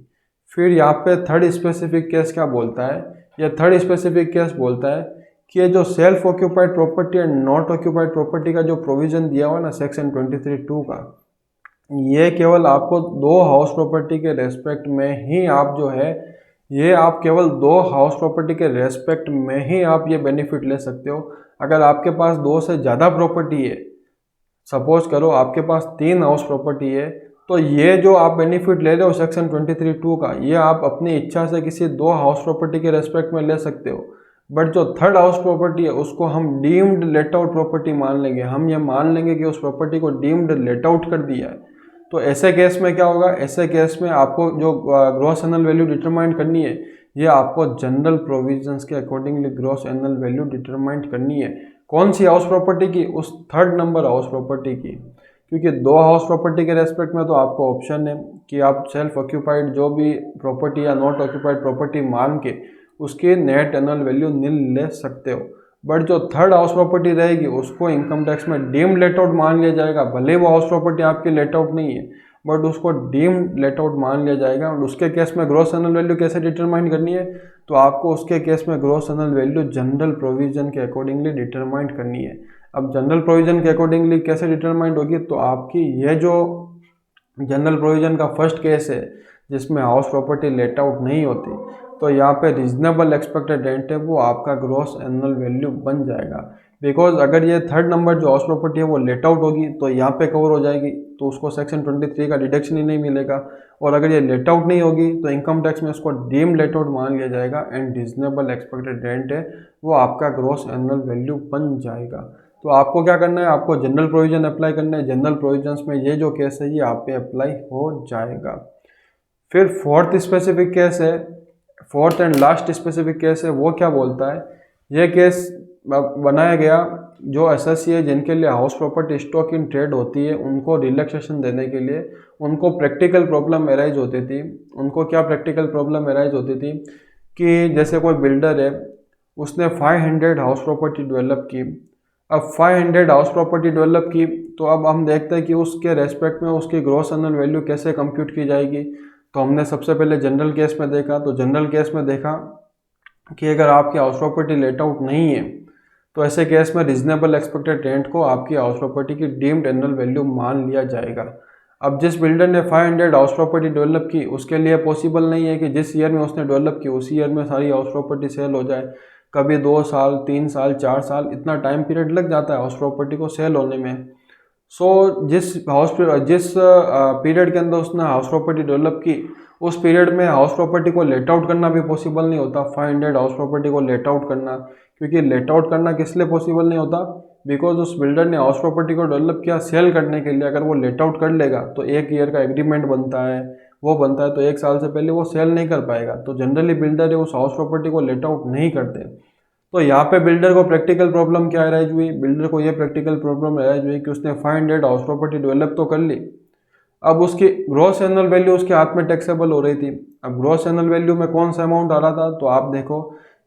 फिर यहाँ पे थर्ड स्पेसिफिक केस क्या बोलता है, ये थर्ड स्पेसिफिक केस बोलता है कि ये जो self occupied property and not occupied property का जो प्रोविजन दिया हुआ है ना सेक्शन 23(2) का, ये केवल आपको दो हाउस प्रॉपर्टी के रेस्पेक्ट में ही आप जो है ये आप केवल दो हाउस प्रॉपर्टी के रेस्पेक्ट में ही आप ये बेनिफिट ले सकते हो। अगर आपके पास दो से ज़्यादा प्रॉपर्टी है, सपोज करो आपके पास 3 हाउस प्रॉपर्टी है, तो ये जो आप बेनिफिट ले रहे हो सेक्शन 23(2) का, ये आप अपनी इच्छा से किसी दो हाउस प्रॉपर्टी के रेस्पेक्ट में ले सकते हो। बट जो थर्ड हाउस प्रॉपर्टी है उसको हम डीम्ड लेट आउट प्रॉपर्टी मान लेंगे। हम ये मान लेंगे कि उस प्रॉपर्टी को डीम्ड लेट आउट कर दिया है। तो ऐसे केस में क्या होगा, ऐसे केस में आपको जो ग्रॉस एनुअल वैल्यू डिटरमाइन करनी है ये आपको जनरल प्रोविजंस के accordingly gross annual value determine करनी है। कौन सी हाउस प्रॉपर्टी की, उस थर्ड नंबर हाउस प्रॉपर्टी की। क्योंकि दो हाउस प्रॉपर्टी के रेस्पेक्ट में तो आपको ऑप्शन है कि आप सेल्फ ऑक्यूपाइड जो भी प्रॉपर्टी या नॉट ऑक्यूपाइड प्रॉपर्टी मान के उसकी नेट एनुअल वैल्यू नील ले सकते हो। बट जो थर्ड हाउस प्रॉपर्टी रहेगी उसको इनकम टैक्स में डीम्ड लेट आउट मान लिया जाएगा। भले वो हाउस प्रॉपर्टी आपकी लेट आउट नहीं है बट उसको डीम्ड लेट आउट मान लिया जाएगा। और उसके केस में ग्रॉस एनुअल वैल्यू कैसे डिटरमाइन करनी है, तो आपको उसके केस में gross annual value general provision के अकॉर्डिंगली डिटरमाइन करनी है। अब जनरल प्रोविजन के अकॉर्डिंगली कैसे डिटरमाइंड होगी, तो आपकी ये जो जनरल प्रोविजन का फर्स्ट केस है जिसमें हाउस प्रॉपर्टी लेट आउट नहीं होती, तो यहाँ पे रीजनेबल एक्सपेक्टेड रेंट है वो आपका ग्रॉस एनुअल वैल्यू बन जाएगा। बिकॉज अगर ये थर्ड नंबर जो हाउस प्रॉपर्टी है वो लेट आउट होगी तो यहाँ पे कवर हो जाएगी, तो उसको सेक्शन 23 का डिडक्शन ही नहीं मिलेगा। और अगर ये लेट आउट नहीं होगी तो इनकम टैक्स में उसको डीम लेट आउट मान लिया जाएगा एंड रीजनेबल एक्सपेक्टेड रेंट है वो आपका ग्रॉस एनुअल वैल्यू बन जाएगा। तो आपको क्या करना है, आपको जनरल प्रोविजन अप्लाई करना है। जनरल प्रोविजंस में ये जो केस है ये आप पे अप्लाई हो जाएगा। फिर फोर्थ स्पेसिफिक केस है, fourth and last specific case है, वो क्या बोलता है, ये केस बनाया गया जो एसएससी है जिनके लिए house property stock in trade होती है उनको रिलैक्सेशन देने के लिए उनको प्रैक्टिकल प्रॉब्लम एराइज होती थी। उनको क्या प्रैक्टिकल प्रॉब्लम एराइज होती थी कि जैसे कोई बिल्डर है उसने 500 हाउस प्रॉपर्टी डेवलप की। अब 500 हाउस प्रॉपर्टी डेवलप की तो अब हम देखते हैं कि उसके रेस्पेक्ट में उसकी ग्रॉस एनुअल वैल्यू कैसे कंप्यूट की जाएगी। तो हमने सबसे पहले जनरल केस में देखा, तो जनरल केस में देखा कि अगर आपकी हाउस प्रॉपर्टी लेट आउट नहीं है तो ऐसे केस में रीजनेबल एक्सपेक्टेड रेंट को आपकी हाउस प्रॉपर्टी की डीम्ड एनुअल वैल्यू मान लिया जाएगा। अब जिस बिल्डर ने 500 हाउस प्रॉपर्टी डेवलप की उसके लिए पॉसिबल नहीं है कि जिस ईयर में उसने डेवलप की उसी ईयर में सारी हाउस प्रॉपर्टी सेल हो जाए। कभी 2 साल, 3 साल, 4 साल इतना टाइम पीरियड लग जाता है हाउस प्रॉपर्टी को सेल होने में। सो जिस पीरियड के अंदर उसने हाउस प्रॉपर्टी डेवलप की उस पीरियड में हाउस प्रॉपर्टी को लेट आउट करना भी पॉसिबल नहीं होता। 500 हाउस प्रॉपर्टी को लेट आउट करना, क्योंकि लेट आउट करना किस लिए पॉसिबल नहीं होता, बिकॉज उस बिल्डर ने हाउस प्रॉपर्टी को डेवलप किया सेल करने के लिए। अगर वो लेट आउट कर लेगा तो 1 ईयर का एग्रीमेंट बनता है, वो बनता है तो 1 साल से पहले वो सेल नहीं कर पाएगा। तो जनरली बिल्डर है उस हाउस प्रॉपर्टी को लेट आउट नहीं करते। तो यहाँ पे बिल्डर को प्रैक्टिकल प्रॉब्लम क्या अराइज हुई, बिल्डर को ये प्रैक्टिकल प्रॉब्लम अराइज हुई कि उसने 500 हाउस प्रॉपर्टी डेवलप तो कर ली, अब उसकी ग्रॉस एनुअल वैल्यू उसके हाथ में टैक्सेबल हो रही थी। अब ग्रॉस एनुअल वैल्यू में कौन सा अमाउंट आ रहा था, तो आप देखो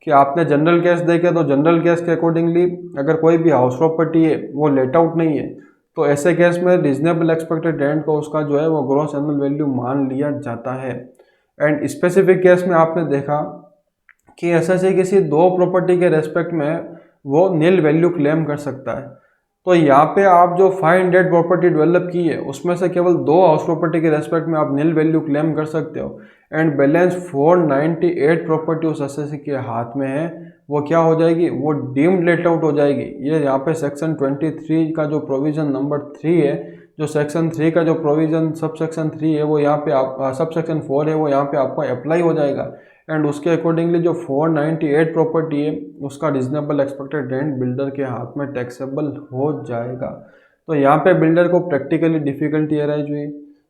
कि आपने जनरल केस देखे तो जनरल केस के अकॉर्डिंगली अगर कोई भी हाउस प्रॉपर्टी है वो लेट आउट नहीं है तो ऐसे केस में रीजनेबल एक्सपेक्टेड रेंट को उसका जो है वो ग्रॉस एनुअल वैल्यू मान लिया जाता है। एंड स्पेसिफिक केस में आपने देखा कि एसएससी किसी दो प्रॉपर्टी के रेस्पेक्ट में वो नील वैल्यू क्लेम कर सकता है। तो यहाँ पे आप जो 500 प्रॉपर्टी डेवलप की है उसमें से केवल 2 हाउस प्रॉपर्टी के रेस्पेक्ट में आप नील वैल्यू क्लेम कर सकते हो। एंड बैलेंस 498 प्रॉपर्टी उस एसएससी के हाथ में है, वो क्या हो जाएगी, वो डीम्ड लेट आउट हो जाएगी। ये यहाँ पे सेक्शन 23 का जो प्रोविजन नंबर 3 है, जो सेक्शन 3 का जो प्रोविजन सब सेक्शन 3 है वो यहाँ पे आप सब सेक्शन 4 है वो यहाँ पे आपको अप्लाई हो जाएगा। एंड उसके अकॉर्डिंगली जो 498 प्रॉपर्टी है उसका रीजनेबल एक्सपेक्टेड रेंट बिल्डर के हाथ में टैक्सेबल हो जाएगा। तो यहाँ पे बिल्डर को प्रैक्टिकली डिफिकल्टी अराइज हुई,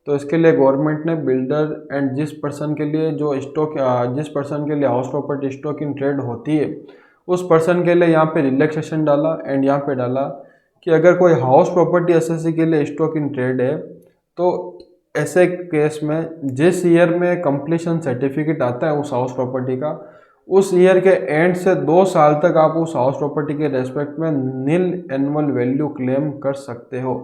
तो इसके लिए गवर्नमेंट ने बिल्डर एंड जिस पर्सन के लिए जो स्टॉक जिस पर्सन के लिए house property stock in trade होती है उस पर्सन के लिए यहाँ पे रिलैक्सेशन डाला। एंड यहाँ पे डाला कि अगर कोई हाउस प्रॉपर्टी एसएससी के लिए स्टॉक इन ट्रेड है तो ऐसे केस में जिस ईयर में कंप्लीशन सर्टिफिकेट आता है उस हाउस प्रॉपर्टी का, उस ईयर के एंड से 2 साल तक आप उस हाउस प्रॉपर्टी के रेस्पेक्ट में नील एनुअल वैल्यू क्लेम कर सकते हो।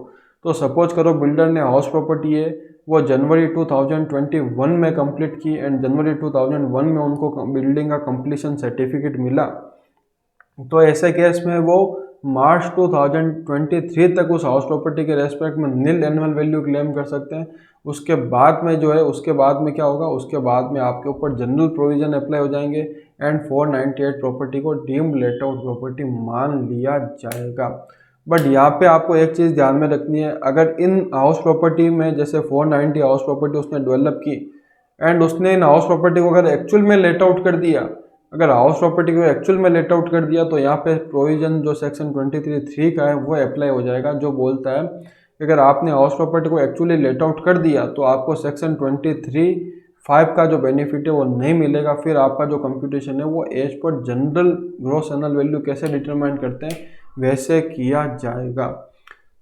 तो सपोज करो बिल्डर ने हाउस प्रॉपर्टी है वो जनवरी 2021 में कंप्लीट की एंड जनवरी 2001 में उनको बिल्डिंग का कंप्लीशन सर्टिफिकेट मिला, तो ऐसे केस में वो मार्च 2023 तक उस हाउस प्रॉपर्टी के रेस्पेक्ट में नील एनुअल वैल्यू क्लेम कर सकते हैं। उसके बाद में जो है उसके बाद में क्या होगा, उसके बाद में आपके ऊपर जनरल प्रोविजन अप्लाई हो जाएंगे एंड 498 प्रॉपर्टी को डीम्ड लेट आउट प्रॉपर्टी मान लिया जाएगा। बट यहाँ पे आपको एक चीज़ ध्यान में रखनी है, अगर इन हाउस प्रॉपर्टी में जैसे 490 हाउस प्रॉपर्टी उसने डेवलप की एंड उसने इन हाउस प्रॉपर्टी को अगर एक्चुअल में लेट आउट कर दिया, अगर हाउस प्रॉपर्टी को एक्चुअल में लेट आउट कर दिया तो यहाँ पे प्रोविजन जो सेक्शन 23(3) का है वो अप्लाई हो जाएगा, जो बोलता है कि अगर आपने हाउस प्रॉपर्टी को एक्चुअली लेट आउट कर दिया तो आपको सेक्शन 23(5) का जो बेनिफिट है वो नहीं मिलेगा। फिर आपका जो कंप्यूटेशन है वो as per general gross annual value कैसे डिटरमाइन करते हैं वैसे किया जाएगा।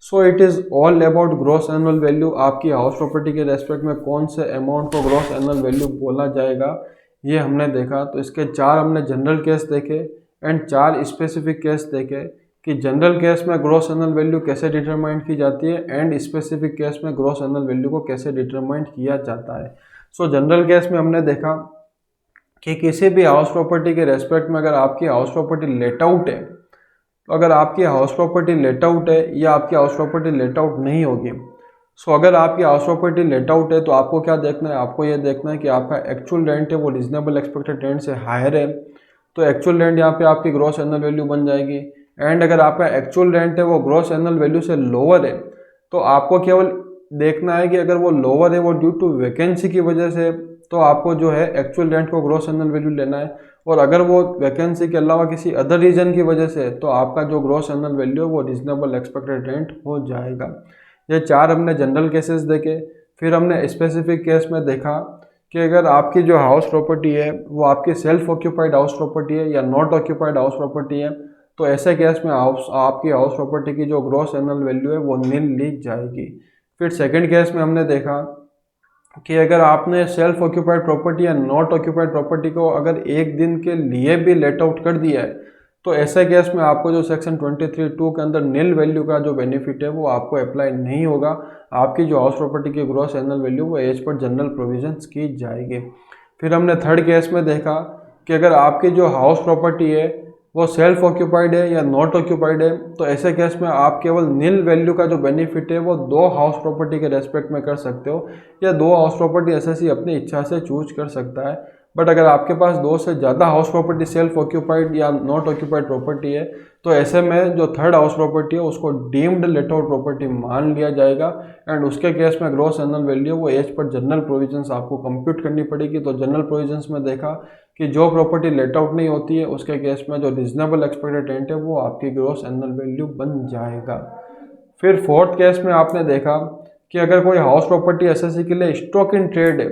So it is all about gross annual value. आपकी हाउस प्रॉपर्टी के रेस्पेक्ट में कौन से अमाउंट को ग्रॉस एनुअल वैल्यू बोला जाएगा ये हमने देखा। तो इसके 4 हमने जनरल केस देखे एंड 4 स्पेसिफिक केस देखे कि जनरल केस में ग्रॉस एनुअल वैल्यू कैसे डिटरमाइन की जाती है एंड स्पेसिफिक केस में ग्रॉस एनुअल वैल्यू को कैसे डिटरमाइन किया जाता है। सो जनरल केस में हमने देखा कि किसी भी हाउस प्रॉपर्टी के रेस्पेक्ट में अगर आपकी हाउस प्रॉपर्टी लेट आउट है, तो अगर आपकी हाउस प्रॉपर्टी लेट आउट है या आपकी हाउस प्रॉपर्टी लेट आउट नहीं होगी, सो अगर आपकी हाउस प्रॉपर्टी लेट आउट है तो आपको क्या देखना है, आपको ये देखना है कि आपका एक्चुअल रेंट है वो रीजनेबल एक्सपेक्टेड रेंट से हायर है, तो एक्चुअल रेंट यहाँ पे आपकी ग्रॉस एनुअल वैल्यू बन जाएगी। एंड अगर आपका एक्चुअल रेंट है वो ग्रॉस एनुअल वैल्यू से लोअर है तो आपको केवल देखना है कि अगर वो लोअर है वो ड्यू टू वैकेंसी की वजह से, तो आपको जो है एक्चुअल रेंट को ग्रॉस एनुअल वैल्यू लेना है। और अगर वो वैकेंसी के अलावा किसी अदर रीजन की वजह से तो आपका जो ग्रॉस एनुअल वैल्यू है वो रीजनेबल एक्सपेक्टेड रेंट हो जाएगा। ये 4 हमने जनरल केसेस देखे। फिर हमने स्पेसिफिक केस में देखा कि अगर आपकी जो हाउस प्रॉपर्टी है वो आपकी सेल्फ ऑक्यूपाइड हाउस प्रॉपर्टी है या नॉट ऑक्यूपाइड हाउस प्रॉपर्टी है, तो ऐसे केस में आपकी हाउस प्रॉपर्टी की जो ग्रॉस एनुअल वैल्यू है वो नील ली जाएगी। फिर सेकंड केस में हमने देखा कि अगर आपने सेल्फ ऑक्यूपाइड प्रॉपर्टी या नॉट ऑक्यूपाइड प्रॉपर्टी को अगर एक दिन के लिए भी लेट आउट कर दिया है, तो ऐसे केस में आपको जो सेक्शन 23(2) के अंदर नील वैल्यू का जो बेनिफिट है वो आपको अप्लाई नहीं होगा। आपकी जो हाउस प्रॉपर्टी की ग्रॉस एनुअल वैल्यू वो एज पर जनरल प्रोविजंस की जाएगी। फिर हमने थर्ड केस में देखा कि अगर आपकी जो हाउस प्रॉपर्टी है वो सेल्फ ऑक्यूपाइड है या नॉट ऑक्यूपाइड है, तो ऐसे केस में आप केवल नील वैल्यू का जो बेनिफिट है वो 2 हाउस प्रॉपर्टी के रेस्पेक्ट में कर सकते हो या 2 हाउस प्रॉपर्टी एसएससी अपनी इच्छा से चूज कर सकता है। बट अगर आपके पास 2 से ज़्यादा हाउस प्रॉपर्टी सेल्फ ऑक्यूपाइड या नॉट ऑक्यूपाइड प्रॉपर्टी है, तो ऐसे में जो थर्ड हाउस प्रॉपर्टी है उसको डीम्ड लेट आउट प्रॉपर्टी मान लिया जाएगा। एंड उसके केस में ग्रॉस एनुअल वैल्यू वो एज पर जनरल प्रोविजंस आपको कंप्यूट करनी पड़ेगी। तो जनरल प्रोविजंस में देखा कि जो प्रॉपर्टी लेट आउट नहीं होती है उसके केस में जो रीजनेबल एक्सपेक्टेड रेंट है वो आपकी ग्रॉस एनुअल वैल्यू बन जाएगा। फिर फोर्थ केस में आपने देखा कि अगर कोई हाउस प्रॉपर्टी एसएससी के लिए स्टॉक इन ट्रेड है,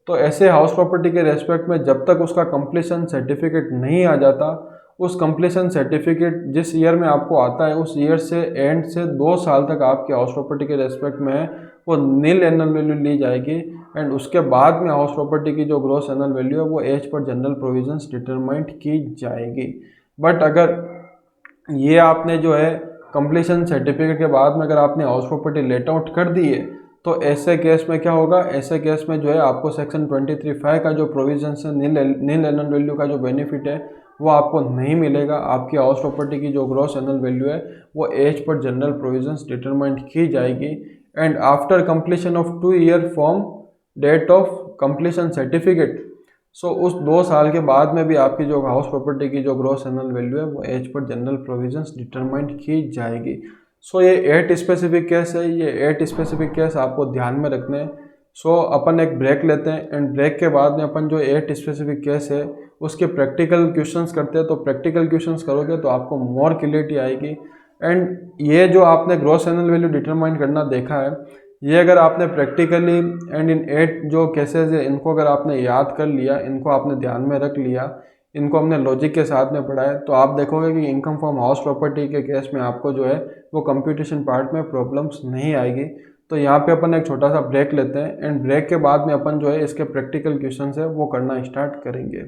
तो ऐसे हाउस प्रॉपर्टी के रेस्पेक्ट में जब तक उसका कंप्लीशन सर्टिफिकेट नहीं आ जाता, उस कंप्लीशन सर्टिफिकेट जिस ईयर में आपको आता है उस ईयर से एंड से 2 साल तक आपकी हाउस प्रॉपर्टी के रेस्पेक्ट में वो नील एनुअल वैल्यू ली जाएगी। एंड उसके बाद में हाउस प्रॉपर्टी की जो ग्रॉस एनुअल वैल्यू है वो as per general provisions determined की जाएगी। बट अगर ये आपने जो है कंप्लीशन सर्टिफिकेट के बाद में अगर आपने हाउस प्रॉपर्टी लेट आउट कर दी है तो ऐसे केस में क्या होगा, ऐसे केस में जो है आपको सेक्शन 23(5) का जो प्रोविजन है नील एनुअल वैल्यू का जो बेनिफिट है वो आपको नहीं मिलेगा। आपकी हाउस प्रॉपर्टी की जो ग्रॉस एनुअल वैल्यू है वो as per general provisions determined की जाएगी। And after completion of 2 year from date of completion certificate, so उस 2 साल के बाद में भी आपकी जो हाउस प्रॉपर्टी की जो ग्रॉस एनुअल वैल्यू है वो as per general provisions determined की जाएगी। सो ये 8 स्पेसिफिक केस है, ये 8 स्पेसिफिक केस आपको ध्यान में रखने हैं। सो अपन एक ब्रेक लेते हैं एंड ब्रेक के बाद में अपन जो 8 स्पेसिफिक केस है उसके प्रैक्टिकल क्वेश्चंस करते हैं। तो प्रैक्टिकल क्वेश्चंस करोगे तो आपको मोर क्लियरिटी आएगी। एंड ये जो आपने ग्रॉस एनुअल वैल्यू डिटरमाइन करना देखा है, ये अगर आपने प्रैक्टिकली एंड इन 8 जो केसेस है इनको अगर आपने याद कर लिया, इनको आपने ध्यान में रख लिया, इनको हमने लॉजिक के साथ में पढ़ा है, तो आप देखोगे कि इनकम फ्रॉम हाउस प्रॉपर्टी के केस में आपको जो है वो कंप्यूटेशन पार्ट में प्रॉब्लम्स नहीं आएगी। तो यहाँ पे अपन एक छोटा सा ब्रेक लेते हैं एंड ब्रेक के बाद में अपन जो है इसके प्रैक्टिकल क्वेश्चंस है वो करना स्टार्ट करेंगे।